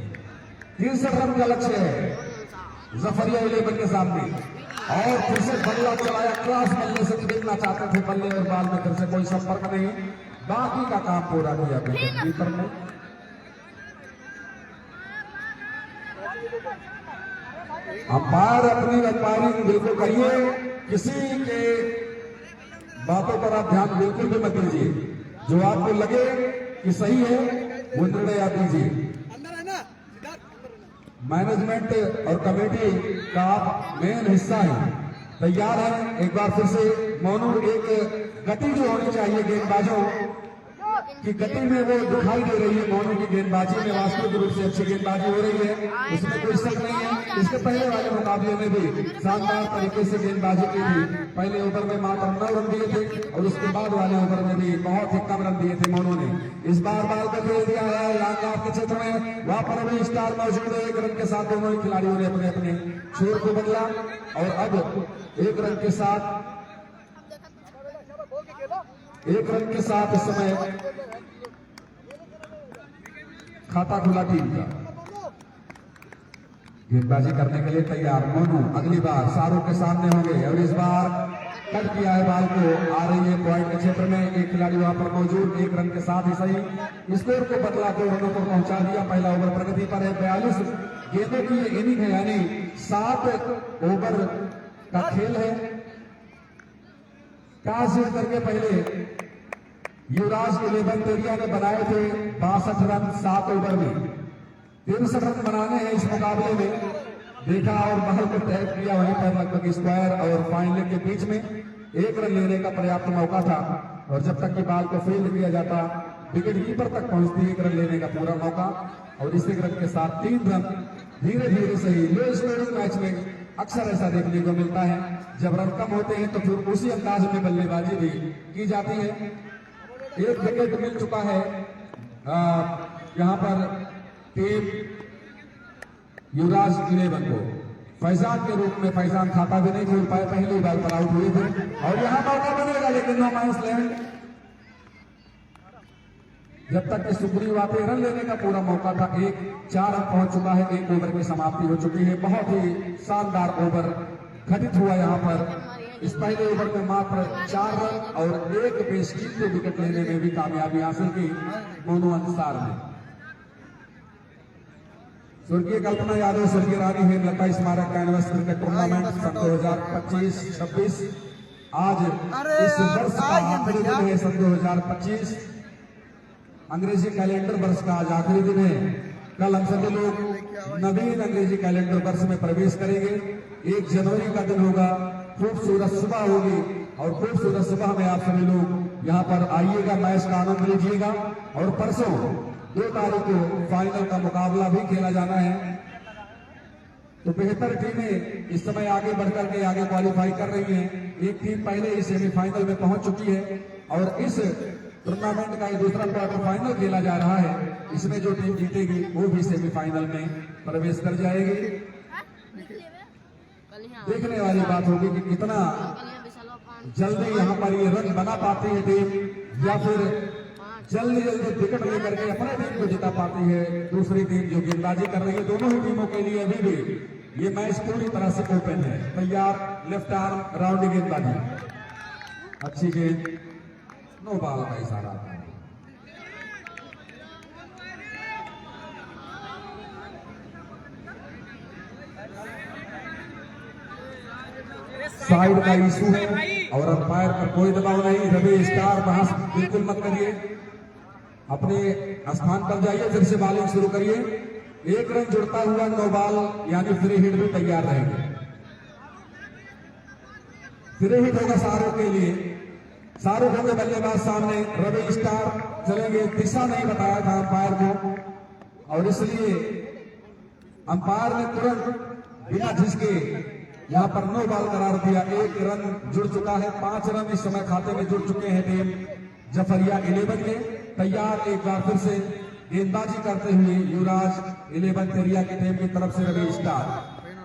63 रन का लक्ष्य है जफरिया 11 के सामने और फिर से बल्ला चलाया। क्लास बल्ले से खेलना चाहते थे, बल्ले और बाल में फिर से कोई संपर्क नहीं, बाकी का काम पूरा किया विकेट कीपर ने। अंपायर अपनी अंपायरिंग बिल्कुल करिए, किसी के बातों पर आप ध्यान बिल्कुल भी मत दीजिए। जो आपको लगे कि सही है वो निर्णय आप दीजिए। मैनेजमेंट और कमेटी का आप मेन हिस्सा है, तैयार है। एक बार फिर से मोनू, एक गति जो होनी चाहिए गेंदबाजों की, गति में वो दिखाई दे रही है। मोनू की गेंदबाजी में वास्तविक रूप से अच्छी गेंदबाजी हो रही है, इसमें कोई शक नहीं है। इसके पहले वाले मुकाबले में भी शानदार तरीके से गेंदबाजी की थी। पहले ओवर में मात्र 9 रन दिए थे और उसके बाद वाले ओवर में भी बहुत ही कम रन दिए थे मोनू ने। इस बार बाल को खेल दिया है लांगार के क्षेत्र में, वहां पर अभी स्टार मौजूद है। 1 रन के साथ दोनों ही खिलाड़ियों ने अपने अपने छोर को बदला और अब 1 रन के साथ इस समय खाता खुला टीम का। गेंदबाजी करने के लिए तैयार मोनू, अगली बार शाहरुख के सामने होंगे और इस बार कट किया है बाल को। आ रही है पॉइंट के क्षेत्र में, एक खिलाड़ी वहां पर मौजूद। 1 रन के साथ ही सही स्कोर को बदला 2 रनों पर पहुंचा दिया। पहला ओवर प्रगति पर है। 42 गेंदों की ये इनिंग है, यानी 7 ओवर का खेल है। टॉस जीत करके पहले युवराज 11 तेरिया ने बनाए थे 62 रन 7 ओवर में। 63 रन बनाने हैं इस मुकाबले में। देखा और महल को तय किया वहीं पर लगभग स्क्वायर और फाइनल के बीच में 1 रन लेने का पर्याप्त मौका था और जब तक कि बाल को फील्ड किया जाता विकेट कीपर तक पहुंचती 1 रन लेने का पूरा मौका। और इस 1 रन के साथ 3 रन धीरे धीरे से ही लो स्कोरिंग मैच में अक्सर ऐसा देखने को मिलता है। जब रन कम होते हैं तो फिर उसी अंदाज में बल्लेबाजी भी की जाती है। 1 विकेट मिल चुका है यहाँ पर टीम युवराज 11 को फैजान के रूप में फैजान खाता भी नहीं खोल पाए, पहली बार पर आउट हुए थे और यहाँ मौका बनेगा लेकिन नो माइंस लैंड। जब तक कि सुग्रीव आते रन लेने का पूरा मौका था, 4 रन पहुंच चुका है, 1 ओवर की समाप्ति हो चुकी है। बहुत ही शानदार ओवर घटित हुआ यहाँ पर। इस पहले ओवर में मात्र 4 रन और 1 बेशकीमती विकेट लेने में भी कामयाबी हासिल की मोनू अंसार ने। स्वर्गीय कल्पना यादव, स्वर्गीय रानी हेमलता स्मारक कैनवस क्रिकेट टूर्नामेंट सन 2025-26 आज इस वर्ष का आखिरी दिन है। सन 2025 अंग्रेजी कैलेंडर वर्ष का आज आखिरी दिन है। कल हम सभी लोग नवीन अंग्रेजी कैलेंडर वर्ष में प्रवेश करेंगे। 1 जनवरी का दिन होगा, खूबसूरत सुबह होगी और खूबसूरत सुबह में आप सभी लोग यहाँ पर आइएगा, मैच का आनंद लीजिएगा। और परसों 2 तारीख को फाइनल का मुकाबला भी खेला जाना है। तो बेहतर टीमें इस समय आगे बढ़कर के आगे क्वालिफाई कर रही हैं। एक टीम पहले ही सेमीफाइनल में पहुंच चुकी है और इस टूर्नामेंट का दूसरा क्वार्टर फाइनल खेला जा रहा है। इसमें जो टीम जीतेगी वो भी सेमीफाइनल में प्रवेश कर जाएगी। देखने वाली बात होगी कि कितना जल्दी यहाँ पर ये रन बना पाती है टीम या फिर जल्दी विकेट लेकर के अपने टीम को जिता पाती है दूसरी टीम जो गेंदबाजी कर रही है। दोनों ही टीमों के लिए अभी भी ये मैच पूरी तरह से ओपन है। तैयार, लेफ्ट आर्म राउंड गेंदबाजी, अच्छी गेंद, नो बॉल का इशारा। साइड का इशू है और अंपायर पर कोई दबाव नहीं। रवि स्टार बहस बिल्कुल मत करिए, अपने स्थान पर जाइए, फिर से बॉलिंग शुरू करिए। 1 रन जुड़ता हुआ नो बॉल यानी फ्री हिट भी तैयार रहेंगे। फ्री हिट होगा शाहरुख के लिए। शाहरुख होंगे बल्लेबाज सामने, रवि स्टार चलेंगे। दिशा नहीं बताया था अंपायर को और इसलिए अंपायर ने तुरंत बिना झिझके यहाँ पर नो बॉल करार दिया। 1 रन जुड़ चुका है, 5 रन इस समय खाते में जुड़ चुके हैं टीम जफरिया 11 के। तैयार एक बार फिर से गेंदबाजी करते हुए युवराज 11 तेरिया की टीम की तरफ से रवि स्टार,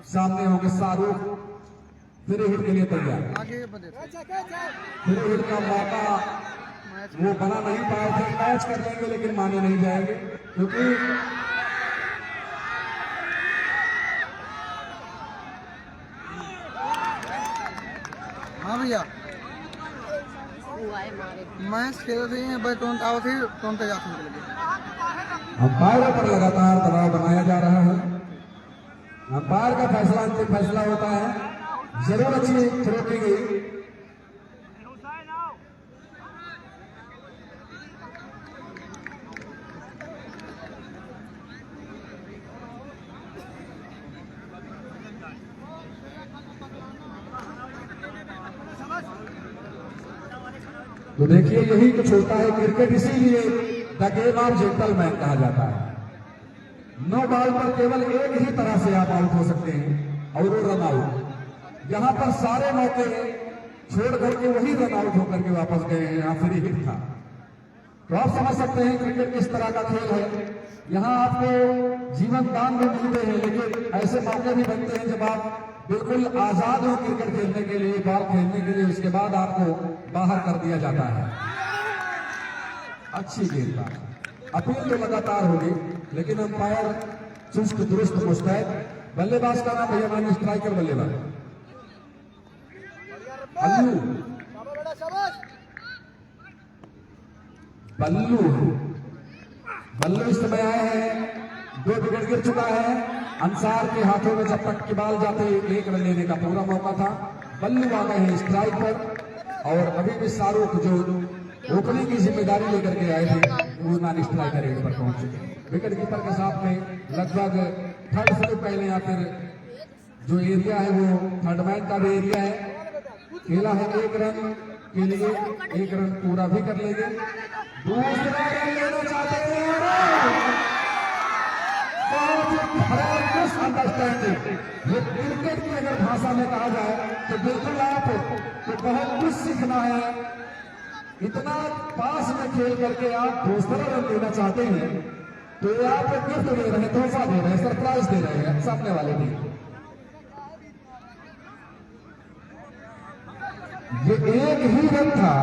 सामने होंगे शाहरुख। फिर हिट के लिए तैयार। फिर हिट का मौका वो बना नहीं पाए थे, कैच कर लेंगे लेकिन माने नहीं जाएंगे क्योंकि हाँ भैया मैच खेल रही है भाई, तुरंत आओ थी तुरंत जाते निकल गए। अंपायरों पर लगातार दबाव बनाया जा रहा है। अंपायर का फैसला अंतिम फैसला होता है। जरूर अच्छी थ्रो की गई। तो देखिए यही कुछ होता है क्रिकेट, इसीलिए द गेम ऑफ जेंटलमैन कहा जाता है। नो बॉल पर केवल एक ही तरह से आप आउट हो सकते हैं और वो रन आउट। यहाँ पर सारे मौके छोड़ करके वही रन आउट होकर के वापस गए हैं, यहाँ फ्री हिट था। तो आप समझ सकते हैं क्रिकेट किस तरह का खेल है। यहाँ आपको जीवन दान भी मिलते हैं लेकिन ऐसे मौके भी बनते हैं जब आप बिल्कुल आजाद हो क्रिकेट खेलने के लिए, बॉल खेलने के लिए, उसके बाद आपको बाहर कर दिया जाता है। अच्छी गेंदबाज, अपील तो लगातार होगी लेकिन अंपायर चुस्त दुरुस्त मुस्तैद। बल्लेबाज का नाम भैया मान स्ट्राइकर बल्लेबाज बल्लू इस समय आए हैं। 2 विकेट गिर चुका है। अंसार के हाथों में जब तक की बॉल जाते 1 रन लेने का पूरा मौका था। बल्लू आ गए हैं स्ट्राइक पर और अभी भी शाहरुख जो ओपनिंग की जिम्मेदारी लेकर के आए थे वो नॉन स्ट्राइकर एंड पर पहुंच चुके। विकेट कीपर के साथ में लगभग 3rd स्लिप पहले या फिर जो एरिया है वो थर्ड मैन का भी एरिया है। खेला है 1 रन के लिए, 1 रन पूरा भी कर लेंगे। दूसरा रन लेना चाहते हैं। अंडरस्टैंडिंग ये क्रिकेट की अगर भाषा में कहा जाए तो बिल्कुल आप तो बहुत कुछ सीखना है इतना पास में खेल करके आप दूसरा रन लेना चाहते हैं तो आप गिफ्ट दे रहे हैं, तोहफा दे रहे हैं, सरप्राइज दे रहे हैं सामने वाले टीम को। ये एक ही रन था,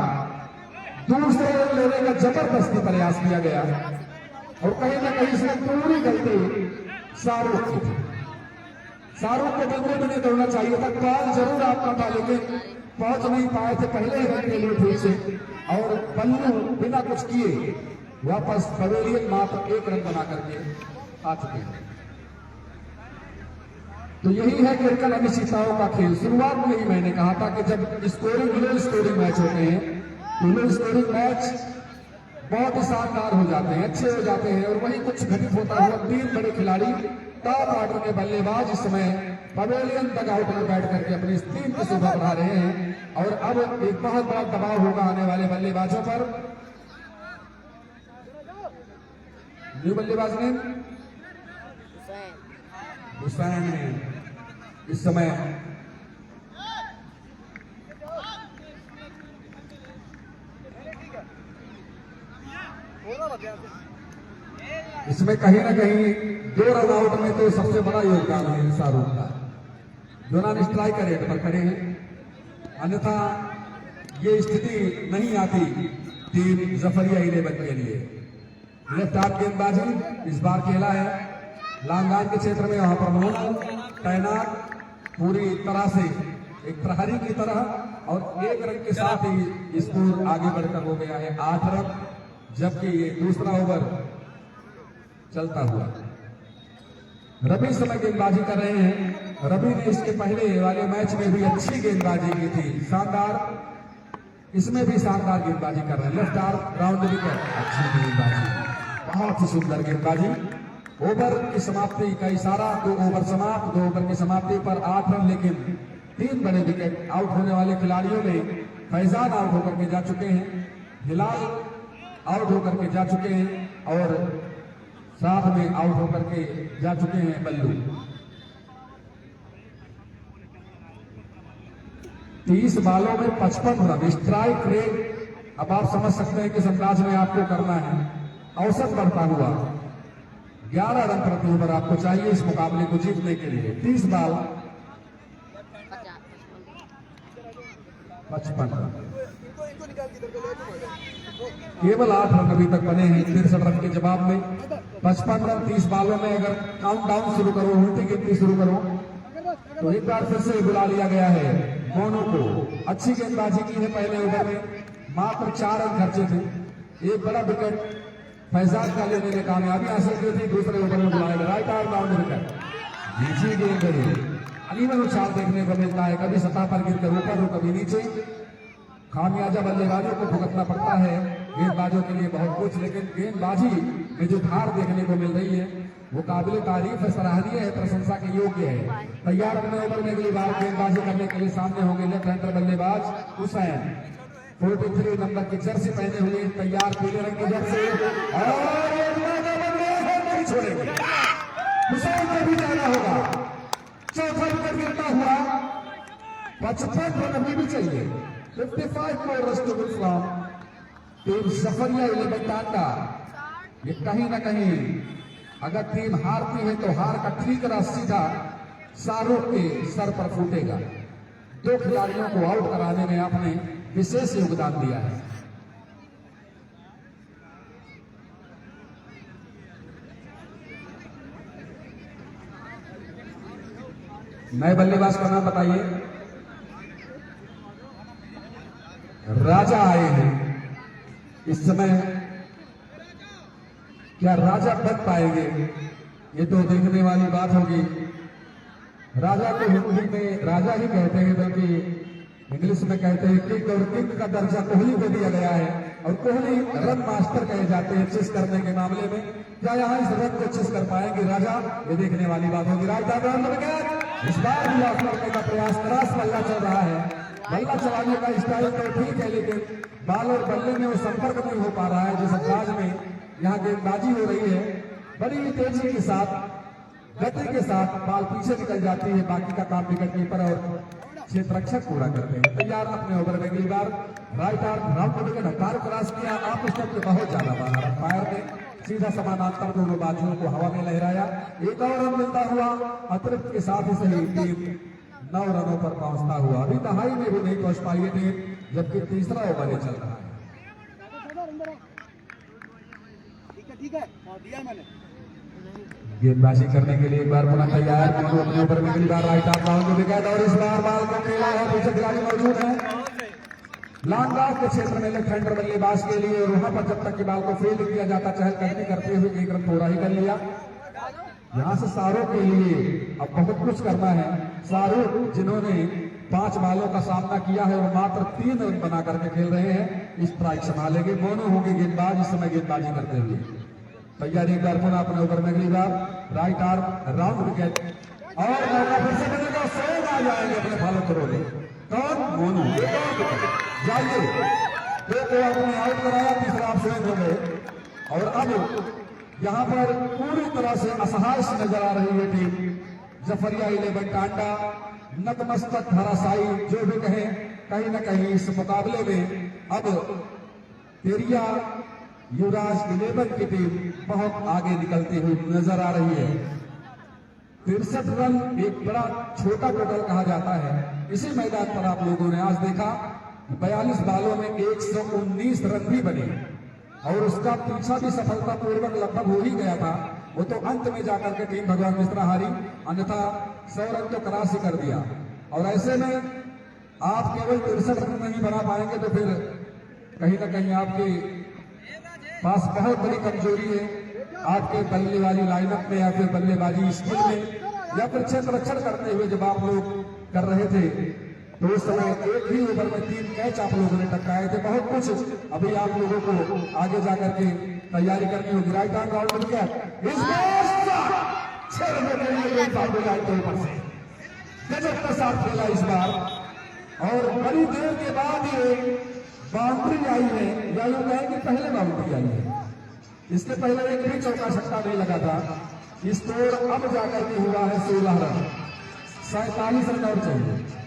दूसरे रन लेने का जबरदस्ती प्रयास किया गया और कहीं ना कहीं इसमें पूरी गलती शाहरुख की थी। शाहरुख को बिल्कुल भी नहीं दौड़ना चाहिए था, कॉल जरूर आपका था लेकिन पहुंच नहीं पाए थे पहले ही रन के लिए ठीक से। और बल्लू बिना कुछ किए वापस पवेलियन मात्र एक रन बना करके आ चुके हैं। तो यही है क्रिकेट अनिश्चितताओं का खेल। शुरुआत में ही मैंने कहा था कि जब लो स्कोरिंग मैच होते हैं तो लो स्कोरिंग मैच बहुत ही शानदार हो जाते हैं, अच्छे हो जाते हैं। और वही कुछ घटित होता हुआ 3 बड़े खिलाड़ी टॉप ऑर्डर के बल्लेबाज इस समय पवेलियन तक आउट में बैठ करके अपनी इस टीम की शोभा बढ़ा रहे हैं। और अब एक बहुत बड़ा दबाव होगा आने वाले बल्लेबाजों पर। न्यू बल्लेबाज ने हुसैन ने इस समय इसमें कहीं ना कहीं 2 रन आउट में तो सबसे बड़ा योगदान है शाहरुख का, जो नॉन स्ट्राइकर रेट पर खड़े हैं। अन्यथा ये स्थिति नहीं आती टीम जफरिया 11 के लिए। लेफ्ट आर्म गेंदबाजी इस बार खेला है लांगान के क्षेत्र में, वहां पर मोहन तैनात पूरी तरह से एक प्रहरी की तरह। और 1 रन के साथ ही स्कोर आगे बढ़कर हो गया है 8 रन, जबकि ये दूसरा ओवर चलता हुआ। रवि समय गेंदबाजी कर रहे हैं। रवि ने इसके पहले वाले मैच में भी अच्छी गेंदबाजी की थी, शानदार, इसमें भी शानदार गेंदबाजी कर रहे हैं। लेफ्ट आर्म राउंड विकेट, अच्छी गेंदबाजी, बहुत ही सुंदर गेंदबाजी। ओवर की समाप्ति का इशारा, 2 ओवर समाप्त, 2 ओवर की समाप्ति पर 8 रन, लेकिन 3 बड़े विकेट। आउट होने वाले खिलाड़ियों में फैजान आउट होकर के जा चुके हैं, हिलाल आउट होकर के जा चुके हैं और साथ में आउट होकर के जा चुके हैं बल्लू। 30 बालों में 55 रन स्ट्राइक रेट। अब आप समझ सकते हैं किस अंदाज में आपको करना है। औसत बढ़ता हुआ 11 रन प्रति ओवर आपको चाहिए इस मुकाबले को जीतने के लिए। 30 बाल 55 रन, केवल 8 रन अभी तक बने हैं 63 रन के जवाब में। 55 रन 30 बालों में। अगर काउंट डाउन शुरू करो, उल्टी गिनती शुरू करो, तो एक बार फिर से बुला लिया गया है मोनू को। अच्छी गेंदबाजी की है पहले ओवर में, मात्र 4 रन खर्चे थे। एक बड़ा विकेट फैजान का लेने में कामयाबी हासिल की थी। दूसरे ओवर में बुलाया गया राइट आर्म राउंड विकेट। नीचे गेंद है, अलीवन उछाल देखने को मिलता है, कभी सतह पर गिरकर ऊपर तो कभी नीचे। खामियाजा बल्लेबाजों को भुगतना पड़ता है, गेंदबाजों के लिए बहुत कुछ, लेकिन गेंदबाजी में जो धार देखने को मिल रही है वो काबिल तारीफ है, सराहनीय है, प्रशंसा के योग्य है। तैयार अपने ओवर में अगली बार गेंदबाजी करने के लिए सामने होंगे लेफ्ट हैंडर बल्लेबाज हुसैन। 43 नंबर की जर्सी पहने हुए, तैयार पीले रंग की जर्सी, और नहीं छोड़ेंगे। हुसैन को भी जाना होगा। चौथा विकेट गिरता हुआ 55 रन अभी भी चाहिए। 55 more runs to win from team Zafaria 11 Tanda. ये कहीं ना कहीं अगर टीम हारती है तो हार का ठीकरा सीधा शाहरुख के सर पर फूटेगा। 2 खिलाड़ियों को आउट कराने में आपने विशेष योगदान दिया है। नए बल्लेबाज का नाम बताइए। राजा आए हैं इस समय, क्या राजा बन पाएंगे ये तो देखने वाली बात होगी। राजा को हिंदी में राजा ही कहते हैं, बल्कि इंग्लिश में कहते हैं किंग, और किंग का दर्जा कोहली को दिया गया है। और कोहली रन मास्टर कहे जाते हैं चेस करने के मामले में। क्या यहाँ इस रन को चेस कर पाएंगे राजा, ये देखने वाली बात होगी। राजा इस बार भी ऑफ करने का प्रयास, क्रॉस बल्ला चल रहा है। बल्ला चलाने का स्टाइल तो ठीक है, लेकिन बाल और बल्ले में वो संपर्क नहीं हो पा रहा है जिस अंदाज में यहाँ गेंदबाजी हो रही है। बड़ी तेजी के साथ, गति के साथ बाल पीछे निकल जाती है। बाकी का काम विकेट कीपर और क्षेत्र रक्षक पूरा करते हैं। तैयार अपने ओवर में अगली बार राइट आर्म राउंड विकेट हकार क्रॉस किया, आप स्टेप पे बहुत ज्यादा बाहर अंपायर ने सीधा समानांतर दोनों बाजुओं को हवा में लहराया। एक और रन मिलता हुआ अतिरिक्त के साथ ही सही टीम 9 रनों पर पहुंचता हुआ। अभी दहाई में भी नहीं पहुंच पाई है टीम, जबकि तीसरा ओवर चल रहा है। ठीक है दिया मैंने। गेंदबाजी करने के लिए एक बार पुनः तैयार, अपने ऊपर में अगली बार राइट आर्म राउंड विकेट और इस बार बॉल को खेला है, पीछे खिलाड़ी मौजूद है लॉन्ग ऑफ के क्षेत्र में लेफ्ट हैंडर बल्लेबाज के लिए, और वहां पर जब तक कि बॉल को फील्ड किया जाता चहलकदमी करते हुए एक रन पूरा ही कर लिया। यहां से शाहरुख के लिए अब बहुत कुछ करना है। शाहरुख जिन्होंने 5 बॉलों का सामना किया है वो मात्र 3 रन बना करके खेल रहे हैं। स्ट्राइक संभालेंगे, मोनो होंगे गेंदबाज इस समय गेंदबाजी करते हुए। तैयार एक बार पुनः अपने ऊपर में अगली बार राइट आर्म राउंड विकेट और मौका फिर से मिलेगा, 100 आ जाएंगे अपने फॉलो करोगे। कौन? मोनू जाइए, दो को आपने आउट कराया, तीसरा आप स्विंग हो गए। और अब यहाँ पर पूरी तरह से असहाय नजर आ रही है टीम जफरिया 11 टांडा, नतमस्तक धराशायी जो भी कहें, कहीं ना कहीं इस मुकाबले में अब तेरिया युवराज 11 की टीम बहुत आगे निकलती हुई नजर आ रही है। 63 रन एक बड़ा छोटा टोटल कहा जाता है। इसी मैदान पर आप लोगों ने आज देखा 42 बॉलों में 119 रन भी बने और उसका पीछा भी सफलतापूर्वक लगभग हो ही गया था। वो तो अंत में जाकर के टीम भगवान मिश्रा हारी, अन्यथा 100 रन तो क्रॉस ही कर दिया। और ऐसे में आप केवल 63 रन नहीं बना पाएंगे तो फिर कहीं ना कहीं आपके पास बहुत बड़ी कमजोरी है आपके बल्ले वाली लाइनअप में या फिर बल्लेबाजी स्किल में या फिर क्षेत्र रक्षण करते हुए जब आप लोग कर रहे थे तो उस समय एक ही ओवर में 3 कैच आप लोगों ने टकराए थे। बहुत कुछ अभी आप लोगों को आगे जाकर के तैयारी करनी होगी। राइट आर्म राउंड विकेट इस बार 6 रनों के लिए ऊपर से गजब का साथ खेला इस बार और बड़ी देर के बाद ये बाउंड्री आई है, या यूं कहें कि पहले बाउंड्री आई है। इसके पहले एक भी चौका छक्का नहीं लगा था। स्कोर अब जाकर के हुआ है 16 रन, 47 रन और चाहिए।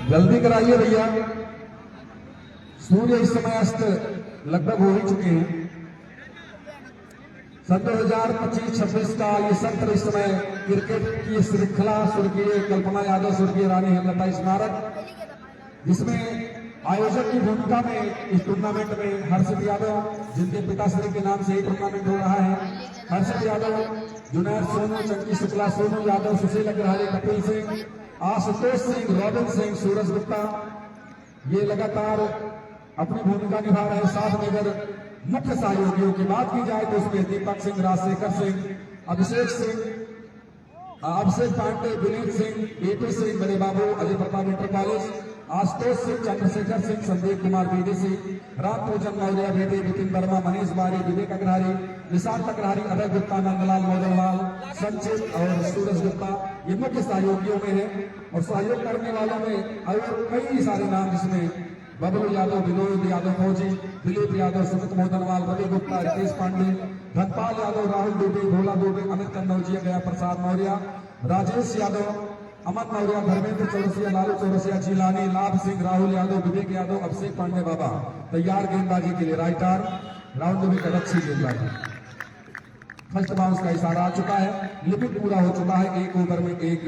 जल्दी कराइए भैया, सूर्य इस समय अस्त लगभग हो ही चुके हैं। सन 2025-26 का ये सत्र इस समय क्रिकेट की श्रृंखला स्वर्गीय कल्पना यादव, स्वर्गीय रानी हेमलता स्मारक, जिसमें आयोजक की भूमिका में इस टूर्नामेंट में हर्षित यादव, जिनके पिताश्री के नाम से ये टूर्नामेंट हो रहा है, हर्षित यादव, जुनैर सोनू, चंकी शुक्ला, सोनू यादव, सुशील अग्रहारी, कपिल सिंह, आशुतोष सिंह, रॉबिन सिंह, सूरज गुप्ता, ये लगातार अपनी भूमिका निभा रहे हैं। साथ में अगर मुख्य सहयोगियों की बात की जाए तो उसमें दीपक सिंह, राजशेखर सिंह, अभिषेक सिंह, अभिषेक पांडे, विनीत सिंह, एपी सिंह, बड़े बाबू, Ajay Pratap inter college, Ashutosh Singh, Chandrashekhar Singh, Sandeep Kumar BDC, Rampujan Maurya, बेटे विपिन वर्मा, मनीष बारी, विवेक अग्रहारी, निशांत अग्रहारी, अभय गुप्ता, नंदलाल मौजलवाल, संचित और सूरज गुप्ता, ये मुख्य सहयोगियों में है। और सहयोग करने वालों में और कई सारे नाम, जिसमें बबलू यादव, विनोद यादव फौजी, दिलीप यादव, सुमित मोहनवाल, रवि गुप्ता, रितेश पांडे, धनपाल यादव, राहुल दुबे, भोला दुबे, अमित कन्नौजिया, गया प्रसाद मौर्य, राजेश यादव, अमन मौर्य, धर्मेंद्र चौरसिया, लालू चौरसिया, जिलानी, लाभ सिंह, राहुल यादव, विवेक यादव, अभिषेक पांडे बाबा तैयार गेंदबाजी के लिए। राइट आर्म राउंड विकेट, अच्छी गेंदबाजी। फर्स्ट बाउंस का इशारा आ चुका है, लिमिट पूरा हो चुका है, 1 ओवर में 1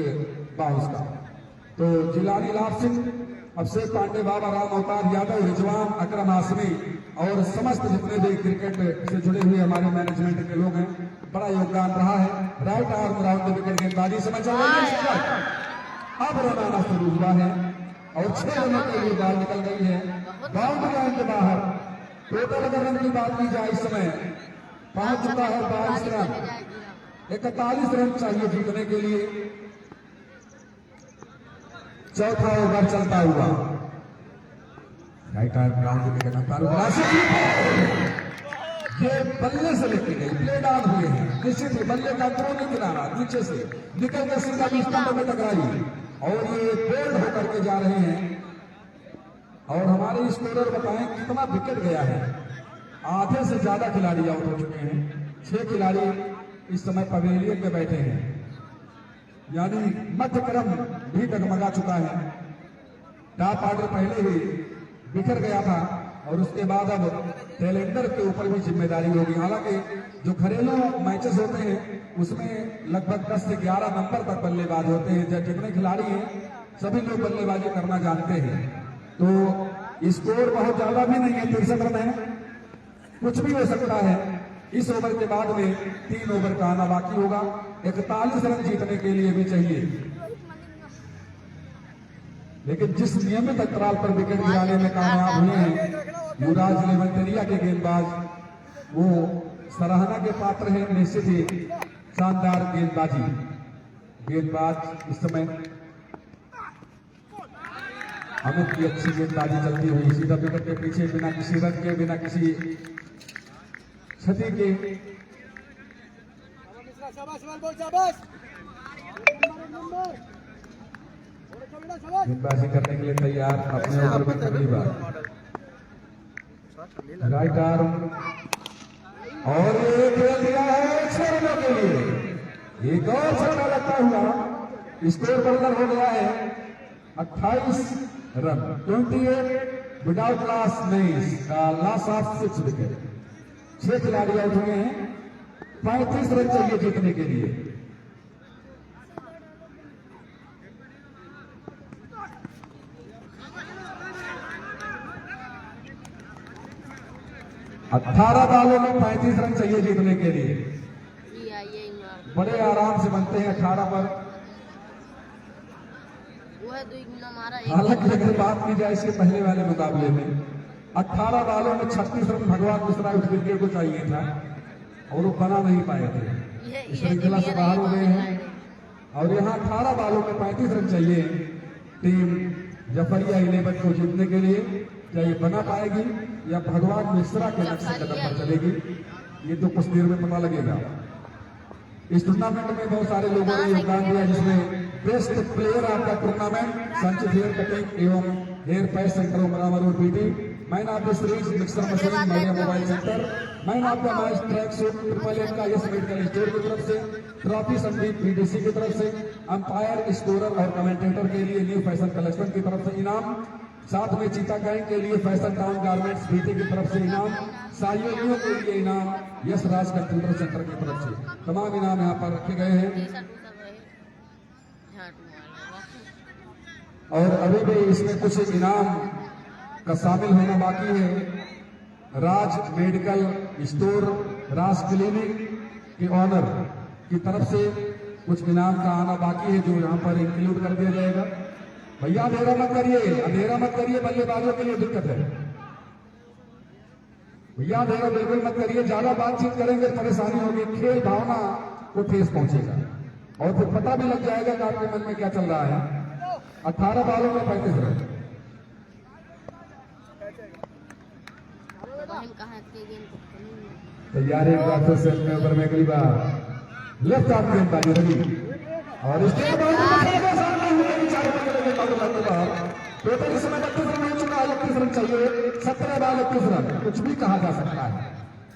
बाउंस का। तो जिलानी, लाभ सिंह, अभिषेक पांडे बाबा, राम अवतार यादव, रिजवान, अकरम हाशमी और समस्त जितने भी क्रिकेट से जुड़े हुए हमारे मैनेजमेंट के लोग हैं, बड़ा योगदान रहा है। राइट आर्म राउंड विकेट गेंदबाजी समझ चल रही है। अब रन आना शुरू हुआ है और 6 रनों के लिए बॉल निकल गई है बाउंड्री लाइन के बाहर। टोटल अगर रन की बात की जाए इस समय पहुंच चुका है 22 रन, 41 रन चाहिए जीतने के लिए। चौथा ओवर चलता हुआ। राइट आर्म ग्राउंड के अंदर ये बल्ले से लेके गई, प्ले डाउन हुए हैं, निश्चित ही बल्ले का दोनों किनारा नीचे से निकल कर सीधा स्टंप में टकराई और ये बोल्ड होकर के जा रहे हैं। और हमारे स्कोरर बताएं कितना विकेट गया है। आधे से ज्यादा खिलाड़ी आउट हो चुके हैं, 6 खिलाड़ी इस समय पवेलियन में बैठे हैं, यानी मध्य क्रम भी डगमगा चुका है। टॉप ऑर्डर पहले ही बिखर गया था और उसके बाद अब टेलेंडर के ऊपर भी जिम्मेदारी होगी। हालांकि जो घरेलू मैचेस होते हैं उसमें लगभग 10 से 11 नंबर तक बल्लेबाज होते हैं। जब जितने खिलाड़ी हैं सभी लोग बल्लेबाजी करना जानते हैं, तो स्कोर बहुत ज्यादा भी नहीं है, 63 रन है, कुछ भी हो सकता है। इस ओवर के बाद में 3 ओवर का आना बाकी होगा। 41 रन जीतने के लिए भी चाहिए, लेकिन जिस नियमित अंतराल पर विकेट गिराने में कामयाब हुए हैं युवराज लेवंतरिया के गेंदबाज, वो सराहना के पात्र है। निश्चित ही शानदार गेंदबाज इस समय अमित की अच्छी गेंदबाजी चलती हुई सीधा विकेट के पीछे बिना किसी रन के, बिना किसी क्षति के गेंदबाजी करने के लिए तैयार। अपने ओवर में पहली बार राइट आर्म और ये खेल दिया है 6 रनों के लिए। एक और छक्का लगता हुआ स्कोर बढ़कर हो गया है 28 run, 28 without loss of 6 wicket. 6 खिलाड़ी आउट हुए हैं, 35 रन चाहिए जीतने के लिए। 18 बालों में 35 रन चाहिए जीतने के लिए। बड़े आराम से बनते हैं 18 पर। हालांकि अगर बात की जाए इसके पहले वाले मुकाबले में 18 बालों में 36 रन भगवान मिश्रा उस विकेट को चाहिए था और वो बना नहीं पाए थे, श्रृंखला से बाहर हो गए हैं। और यहाँ 18 बालों में 35 रन चाहिए टीम जफरिया 11 को जीतने के लिए। क्या ये बना पाएगी या भगवान मिश्रा के नक्शे कदम पर चलेगी, ये तो कुछ देर में पता लगेगा। इस टूर्नामेंट में बहुत सारे लोगों ने योगदान दिया, जिसमें best player of the tournament Sanchit hair cutting एवं hair patch centre Umrao road PT, man of the series mixer machine media mobile centre, man of the match track suit triple M का यस मेडिकल स्टोर की तरफ से, trophy Sandeep PDC की तरफ से, umpire scorer और commentator के लिए न्यू फैशन कलेक्शन की तरफ से इनाम, साथ में चीता गैंग के लिए फैशन टाउन गारमेंट्स बीटी की तरफ से इनाम, सहयोगियों के लिए इनाम यस राज कंप्यूटर सेंटर की तरफ से। तमाम इनाम यहाँ पर रखे गए हैं और अभी भी इसमें कुछ इनाम का शामिल होना बाकी है। राज मेडिकल स्टोर, राज क्लिनिक के ऑनर की तरफ से कुछ इनाम का आना बाकी है, जो यहाँ पर इंक्लूड कर दिया जाएगा। भैया अंधेरा मत करिए, बल्लेबाजों के लिए दिक्कत है। भैया अंधेरा बिल्कुल मत करिए, ज्यादा बातचीत करेंगे परेशानी होगी, खेल भावना को ठेस पहुंचेगा और फिर पता भी लग जाएगा कि आपके मन में क्या चल रहा है। 18 बालों में 35 रन। तैयार एक बार फिर सेट में ऊपर में अगली बार लेफ्ट आर्म गेंदबाजी रही और इसके टोटल इस समय 32 रन हो चुका है। 31 रन चाहिए, 17 बाल 31 रन। कुछ भी कहा जा सकता है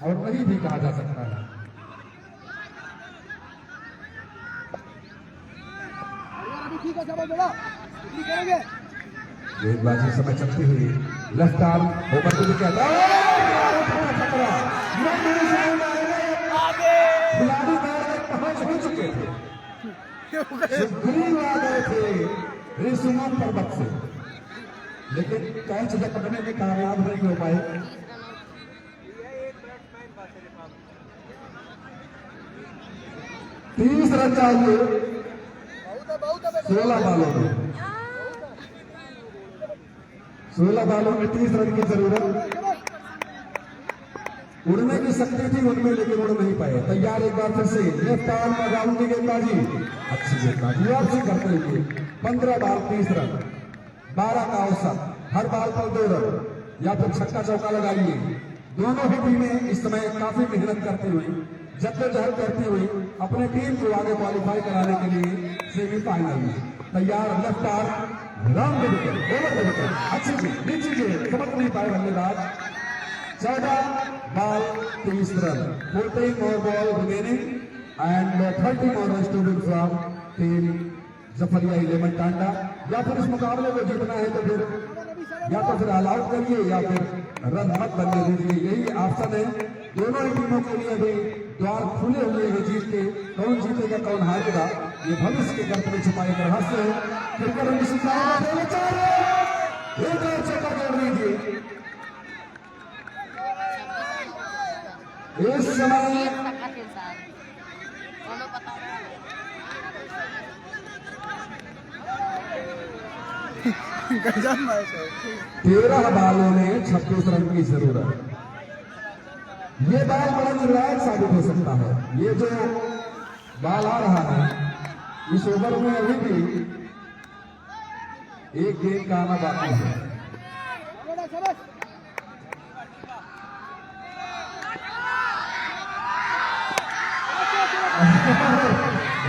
और नहीं भी कहा जा सकता है। गेंदबाजी समय चलती हुई लेफ्ट आर्म ओवर को खिलाड़ी पहुंच हो चुके थे, गए थे रिसुमन पर्वत से, लेकिन कैच पकड़ने में कामयाब नहीं हो पाए। तीस रन चाहिए 16 बालों में, 16 बालों में 30 रन की जरूरत। उड़ने की शक्ति थी उनमें, लेकिन उड़ नहीं पाए। तैयार एक बार फिर से लेफ्ट आर्म राहुल की गेंदबाजी, अच्छी गेंदबाजी वापसी करते हुए 15 बार 30 रन, 12 का औसत, हर बाल पर 2 रन या फिर छक्का चौका लगाइए। दोनों ही टीमें इस समय काफी मेहनत करती हुई, जद्दोजहद करती हुई अपने टीम को आगे क्वालिफाई कराने के लिए सेमीफाइनल में तैयार। Left arm round wicket, over the wicket, अच्छी चीज नीचे के समझ नहीं पाए बल्लेबाज। 14 बाल 30 run, 14 more ball remaining and 30 more runs to win from team जफरिया 11 Tanda. या फिर इस मुकाबले को जीतना है तो फिर या तो फिर ऑल आउट करिए या फिर रन मत बनने दीजिए, यही ऑप्शन है। दोनों ही टीमों के लिए अभी द्वार खुले हुए हैं जीत के। कौन जीतेगा कौन हारेगा ये भविष्य के गर्त में छुपाए एक रहस्य है। क्रिकेट एक और चक्कर जोड़ दीजिए। इस समय गजब मैच है। 13 बालों में 26 रन की जरूरत। ये बाल बड़ा निर्णायक साबित हो सकता है। ये जो बाल आ रहा है इस ओवर में अभी भी एक गेंद का आना बाकी है।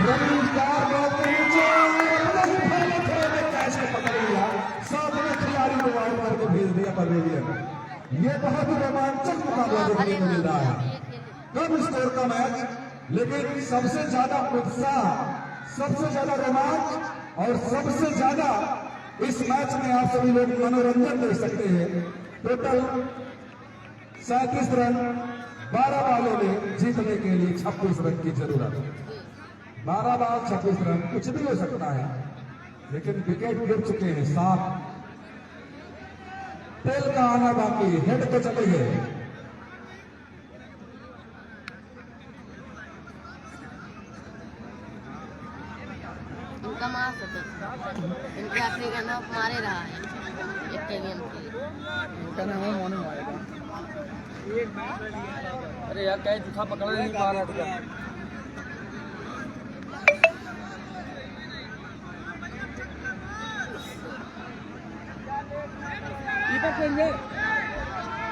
रविंद्र बॉल के नीचे कैच को पकड़ लिया, सामने खिलाड़ी को आउट करके भेज दिया पवेलियन। ये बहुत ही रोमांचक मुकाबला देखने को मिल रहा है। कम स्कोर का मैच, लेकिन सबसे ज्यादा उत्साह, सबसे ज्यादा रोमांच और सबसे ज्यादा इस मैच में आप सभी लोग मनोरंजन देख सकते हैं। टोटल 37 रन, 12 बालों में जीतने के लिए 26 रन की जरूरत। 12 बाल 26 रन, कुछ भी हो सकता है, लेकिन विकेट गिर चुके हैं। 7 टेल का आना बाकी, हेड तो चले गए। इनका मार सकते इनके आखिरी गेंद मारे रहा है एक के गेंद के लिए। इनका नाम है मोनू मारेगा। अरे यार कहीं दुखा पकड़ नहीं पा रहा था।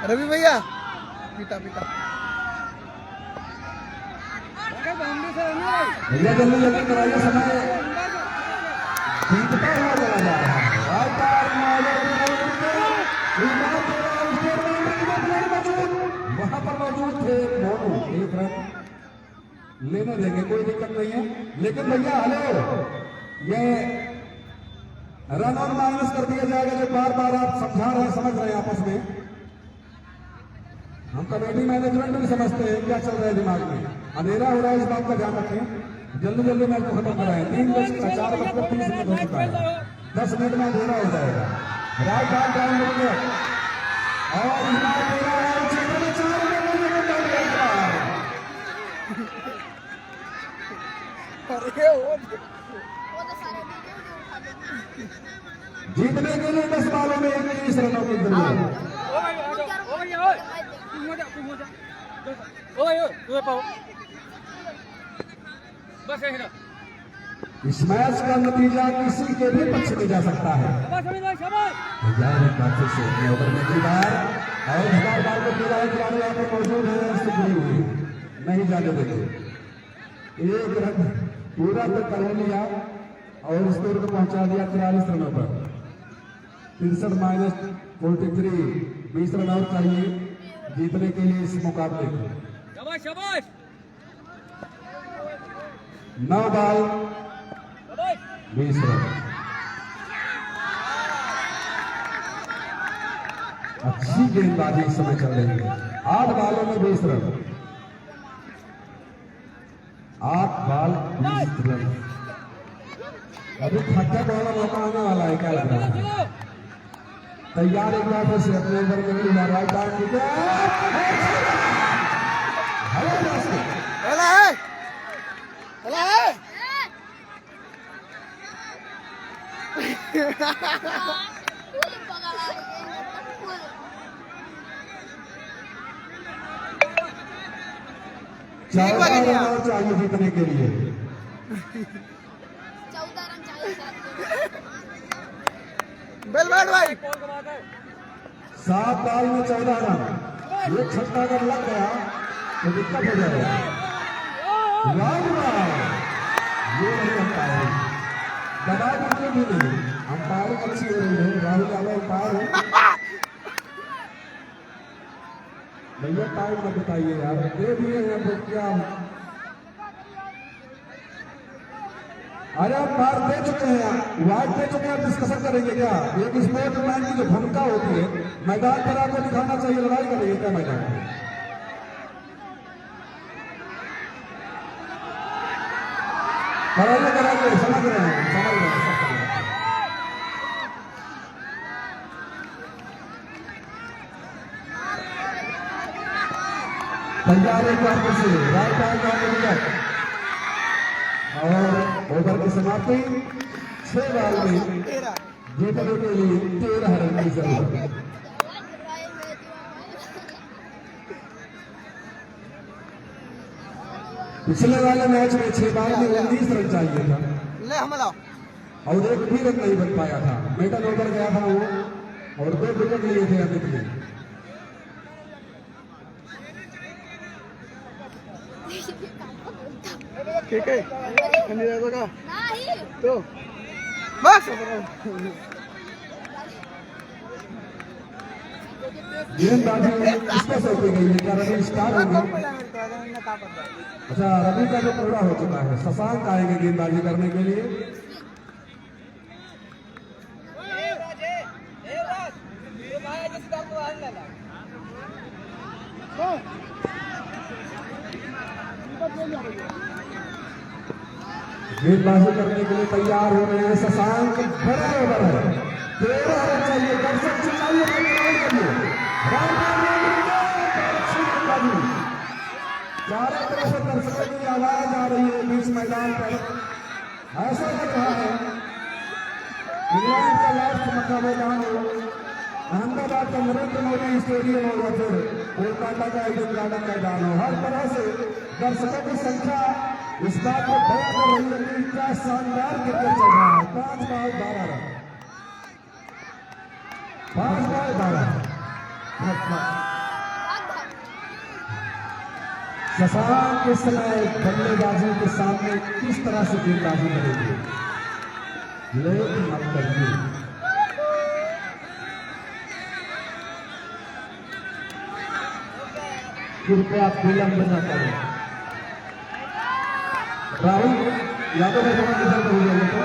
रवि भैया पीटा पीटा भैया जल्दी जल्दी कराइए, समय बीतता हुआ चला जा रहा है। वहां पर मौजूद थे मोनू, 1 रन लेने देंगे, कोई दिक्कत नहीं है। लेकिन भैया हेलो, ये रन और माइनस कर दिया जाएगा जो बार बार आप समझा रहे हैं, समझ रहे हैं आपस में। हम कमेटी मैनेजमेंट भी समझते हैं क्या चल रहा है दिमाग में। अंधेरा हो रहा है, इस बात का ध्यान रखें। जल्दी जल्दी मैच को खत्म कराएं। 3:04 मिनट हो चुका है, 10 मिनट में अंधेरा हो जाएगा। राइट हैंड डाउन विकेट और इस बार मेरा है 4 में जीतने के लिए 10 बालों में 21 रनों की जरूरत। इस मैच का नतीजा किसी के भी पक्ष में जा सकता है। काफी से ओवर में की बार और इस बार को खिलाड़ी खिलाड़ी यहाँ पर मौजूद है, इससे जुड़ी हुई नहीं जाने देंगे। 1 रन पूरा तक कर लिया और स्कोर को पहुंचा दिया 43 रनों पर। 63-43, 20 रन और चाहिए जीतने के लिए इस मुकाबले को। 9 बाल 20 रन। अच्छी गेंदबाजी इस समय चल रही है। 8 बालों में 20 रन, 8 बाल 20 रन। अभी खट्टा वाला मौका आने वाला है, क्या लग रहा है? तैयार एक बार फिर से अपने ओवर में राइट आर्म विकेट चाहिए जीतने के लिए। 14 रन चाहिए। बेल बैठ भाई। 7 बॉल में 14 रन। ये छक्का अगर लग गया तो दिक्कत हो जाएगा। ये नहीं अंपायर दबाव बिल्कुल भी नहीं। अंपायरिंग अच्छी हो रही है। राहुल यादव अंपायर है। भैया टाइम मत बताइए यार, दे दिए हैं तो क्या। अरे आप बार दे चुके हैं, वाइड दे चुके हैं, डिस्कशन करेंगे क्या? एक स्पोर्ट्समैन की जो भूमिका होती है मैदान पर आपको दिखाना चाहिए, लड़ाई करेंगे क्या मैदान में? कराइए कराइए, समझ रहे हैं सब कर रहे हैं। तैयार एक बार फिर से राइट हैंड विकेट और ओवर की समाप्ति। 6 बॉल में जीतने के लिए 13 रन की जरूरत। पिछले वाले मैच में 6 बॉल में 19 रन चाहिए था ले हमला और एक भी रन नहीं बन पाया था। मिडल ओवर गया था वो और 2 विकेट लिए थे अमित ने। ठीक है तो बस गेंदबाजी किसको सौंपी गई है? क्या रवि स्टार होंगे? अच्छा, रवि का जो पूरा हो चुका है, शशांक आएंगे गेंदबाजी करने के लिए। गेंदबाजी करने के लिए तैयार हो रहे हैं शशांक। बड़ा ओवर है, 13 रन चाहिए। दर्शक चिल्लाइए, चारों तरफ से दर्शकों की आवाज आ रही है बीच मैदान पर। ऐसा लग रहा है इंग्लैंड का लास्ट मक्का मैदान हो, अहमदाबाद का नरेंद्र मोदी स्टेडियम हो या फिर कोलकाता का ईडन गार्डन मैदान हो। हर तरह से दर्शकों की संख्या इस बात को बयां कर रही है कि क्या शानदार क्रिकेट चल रहा है। 5 बॉल 12 रन, 5 बॉल 12। शशांक इस समय बल्लेबाजों के सामने किस तरह से गेंदबाजी करेंगे? लेट मत करिए। कृपया विलंब न करें। राहुल यादव ने जमा किधर हो गया तो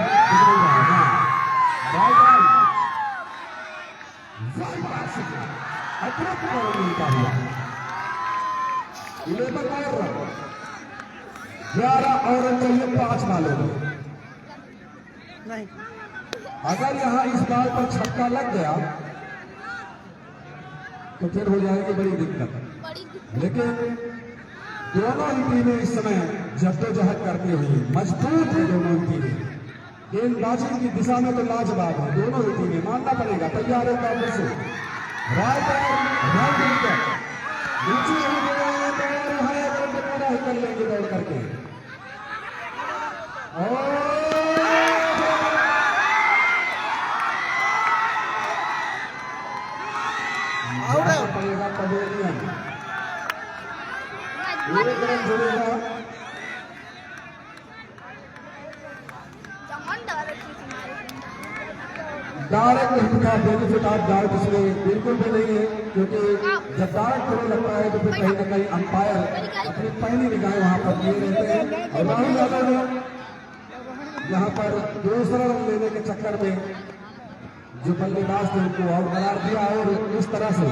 अतिरिक्त मिलता हुआ 11 और रन चाहिए 5 बॉलों में। नहीं अगर यहाँ इस बॉल पर छक्का लग गया तो फिर हो जाएगी बड़ी दिक्कत। लेकिन दोनों ही टीमें इस समय जद्दोजहद करते हुए मजबूत है। दोनों ही टीमें गेंदबाजी की दिशा में तो लाजवाब है। दोनों ही टीमें मानना पड़ेगा। तैयार है कांग्रेस से राइट विकेट नीचे ही कर लेंगे दौड़ करके। पड़ेगा पवेलियन, एक रन जुड़ेगा। डायरेक्ट हिट का बेनिफिट आप डाउट इसमें बिल्कुल भी नहीं है, क्योंकि जब डायरेक्ट थ्रो लगता है तो फिर कहीं ना कहीं अंपायर अपनी पहली निगाहें वहां पर दिए रहते हैं। और राहुल यादव ने यहाँ पर दूसरा रन लेने के चक्कर में जो बल्लेबाज थे उनको आउट करार दिया और इस तरह से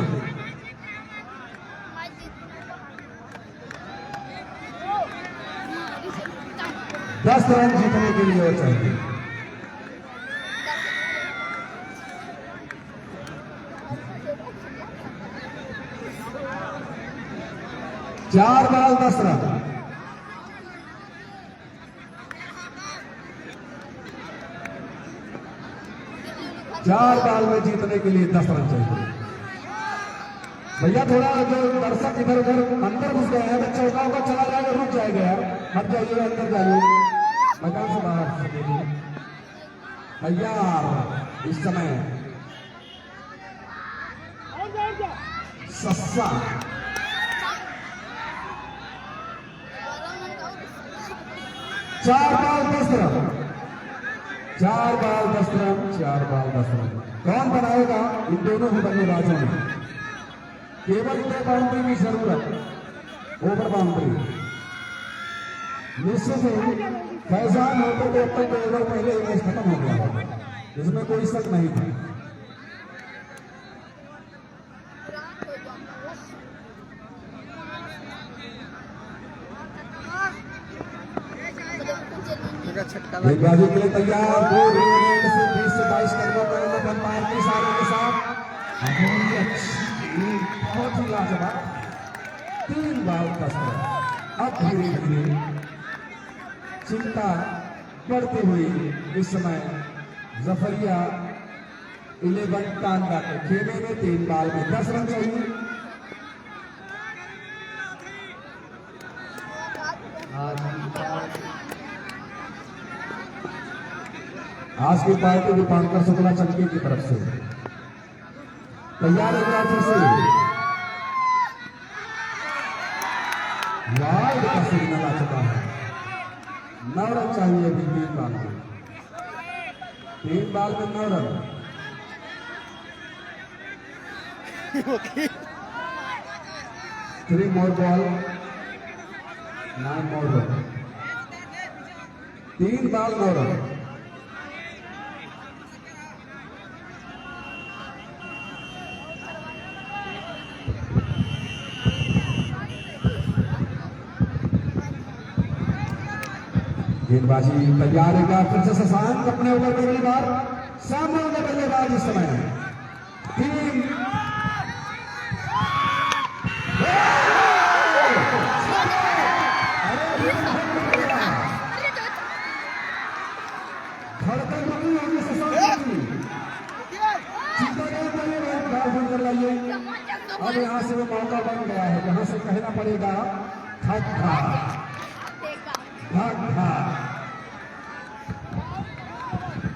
10 रन जीतने के लिए और चाहिए। चार बॉल 10 रन। चार बॉल में जीतने के लिए 10 रन चाहिए। भैया थोड़ा जो दर्शक इधर उधर अंदर घुस गए हैं, चौका उका चला जाएगा, रुक जाएगा यार, मत जाइए अंदर जाइए, मैदान से बाहर। तैयार इस समय सस्सा 4 बाल 10 रन, 4 बाल 10 रन, 4 बाल 10 रन। कौन बनाएगा इन दोनों ही बल्लेबाजों में? केवल 2 बाउंड्री की जरूरत, ओवर बाउंड्री। निश्चित ही फैजान होते तो अब तक ओवर पहले ही मैच खत्म हो गया होगा, इसमें कोई शक नहीं था। गेंदबाजी के लिए तैयार, 2 रेड से 20 से 22 कदमों पर अंपायर के इशारे के साथ बहुत ही लाजवाब 3 बाल 10 रन। अब धीरे धीरे चिंता बढ़ती हुई इस समय जफरिया 11 टांगा के खेमे में 3 बाल में 10 रन चाहिए। आज की पार्टी दीपांकर शुक्ला चंकी की तरफ से तैयार है फिर से वाइड का सिग्नल आ चुका है। 9 रन चाहिए अभी 3 बाल में, 3 बाल में 9 run. Three more ball 9 more run, 3 बाल 9 रन। गेंदबाजी तैयार है, फिर से शशांक अपने ऊपर पहली बार सामने होगा बल्लेबाज इस समय 3 धड़कन रुकी होगी शशांक की, चिंता नहीं करिए, बात कर लाइए। अब यहाँ से वो मौका बन गया है जहाँ से कहना पड़ेगा धक्का धक्का।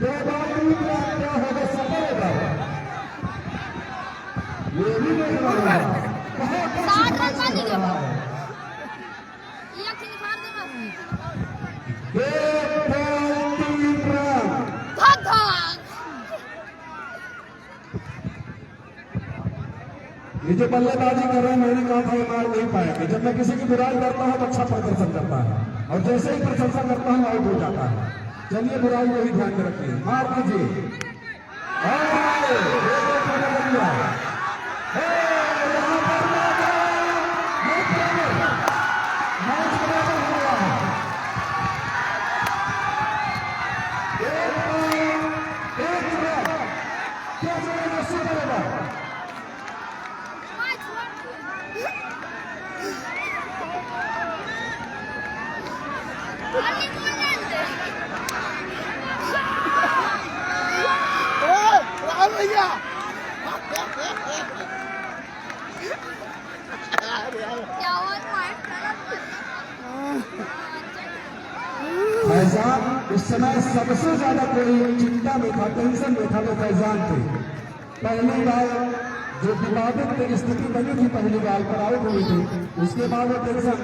2 बाल क्या होगा सफल होगा, ये भी देखना होगा। बहुत ये जो बल्लेबाजी कर रहे हैं, मैंने कहा था ये मार नहीं पाएंगे। जब मैं किसी की बुराई करता हूं तो अच्छा प्रदर्शन करता है, और जैसे ही प्रशंसा करता हूं आउट हो जाता है। चलिए बुराई को भी ध्यान में रखिए, मार दीजिए। फैजान इस समय सबसे ज्यादा कोई चिंता में था, टेंशन में था वो फैजान थे। पहली बार जो विवादित स्थिति बनी थी, पहली बार पर आउट हुई थी, उसके बाद वो टेंशन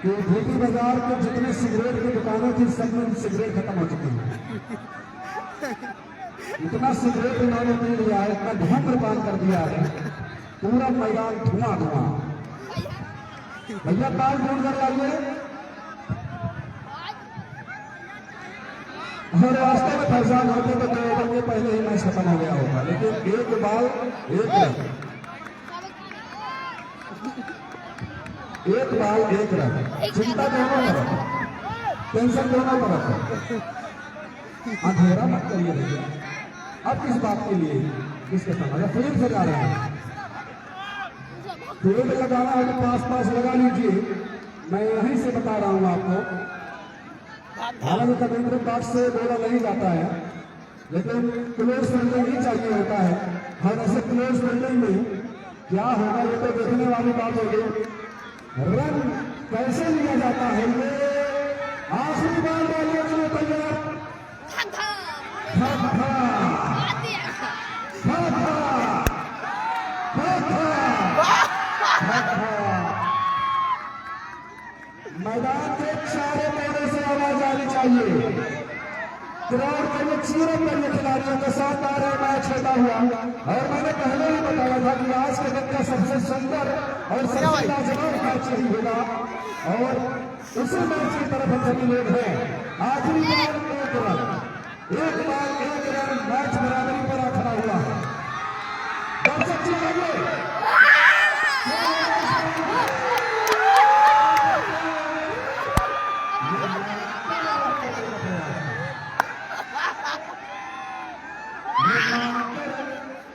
कि भीटी बाजार के जितने सिगरेट की दुकानें थी सब में सिगरेट खत्म हो चुकी है। इतना सिगरेट इन्होंने पी लिया है, इतना धूम्रपान कर दिया है, पूरा मैदान धुआं धुआं। भैया ताल ढूंढ कर लाइए। और रास्ते में फैजान होते तो 2 ओवर के पहले ही मैच खत्म हो गया होगा, लेकिन 1 बाल 1 रन, 1 बाल 1 रन। चिंता दोनों तरफ, टेंशन दोनों तरफ है। अंधेरा मत करिए भैया, अब किस बात के लिए, किसके समय फील्ड से जा रहे हैं, फील्ड लगाना है तो पास लगा लीजिए। मैं यहीं से बता रहा हूँ आपको, हालांकि कमेंट्री बॉक्स से बोला नहीं जाता है, लेकिन क्लोज फील्डिंग ही चाहिए होता है। और ऐसे क्लोज फील्डिंग में क्या होगा ये तो देखने वाली बात होगी। रन कैसे लिया जाता है, ये आखिरी बार वाले तैयार लगाइए। ग्राउंड में चीरम में खिलाड़ियों का शानदार मैच होता हुआ, और मैंने पहले ही बताया था कि आज के दिन का सबसे सुंदर और सबसे लाजवाब मैच यही होगा। और उसी मैच की तरफ हम सभी लोग हैं। आखिरी बार एक रन मैच बराबरी पर खड़ा हुआ है। दर्शक चिल्लाइए।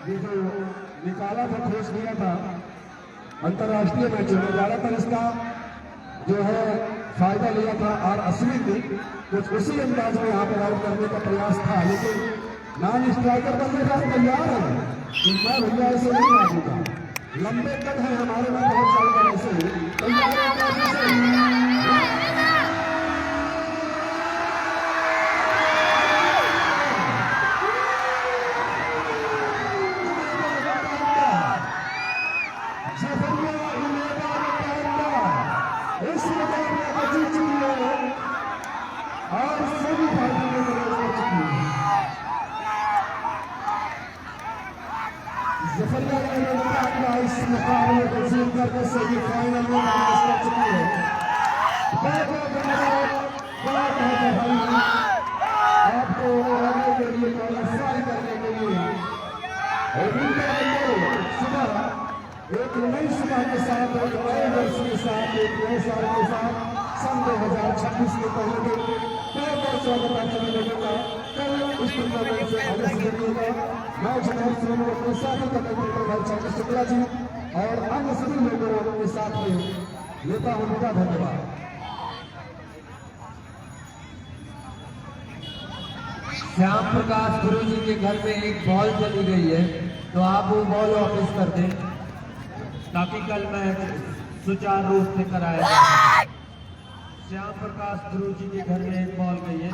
ये जो निकाला था, खोज किया था अंतर्राष्ट्रीय मैचों में, ज्यादातर इसका जो है फायदा लिया था और अश्विन ने कुछ उसी अंदाज में यहाँ पर आउट करने का प्रयास था, लेकिन नॉन स्ट्राइकर बनने का तैयार है कि मैं भैया ऐसे नहीं मारूंगा। लंबे कद है हमारे में बहुत सारे ऐसे तैयार और सभी पार्टी में प्रवेश कर चुकी है। जफरिया इस मुकाबले को जीत करके सेमीफाइनल में प्रवेश कर चुकी है। आपको आगे के लिए क्वालिफाई करने के लिए सुबह एक नई सुबह के साथ, एक नए वर्ष के साथ, एक नए साल के साथ सन 2026 के पहले दिन बहुत स्वागत आप सभी लोगों का। कल इस टूर्नामेंट से आगे से जुड़ेगा मैच में अपने साथ ही कमेंटेटर भाई चंद्र शुक्ला जी और अन्य सभी लोगों के साथ में लेता हूँ उनका धन्यवाद। श्याम प्रकाश गुरु जी के घर में एक बॉल चली गई है, तो आप वो बॉल वापस कर दें ताकि कल मैच सुचारू रूप से कराया जाए। श्याम प्रकाश गुरु जी के घर में एक बॉल गई है,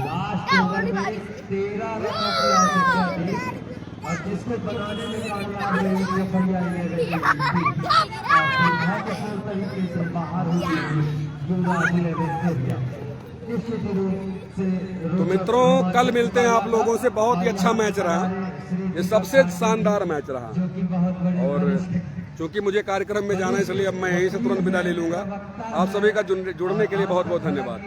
लास्ट ओवर में 13 रनों की आवश्यकता थी और जिसको बनाने में कामयाब रही जफरिया महत्वपूर्ण तरीके से बाहर हो गई युवराज 11 तो मित्रों, कल मिलते हैं आप लोगों से। बहुत ही अच्छा मैच रहा, ये सबसे शानदार मैच रहा। और चूंकि मुझे कार्यक्रम में जाना है, इसलिए अब मैं यहीं से तुरंत विदा ले लूंगा। आप सभी का जुड़ने के लिए बहुत बहुत धन्यवाद।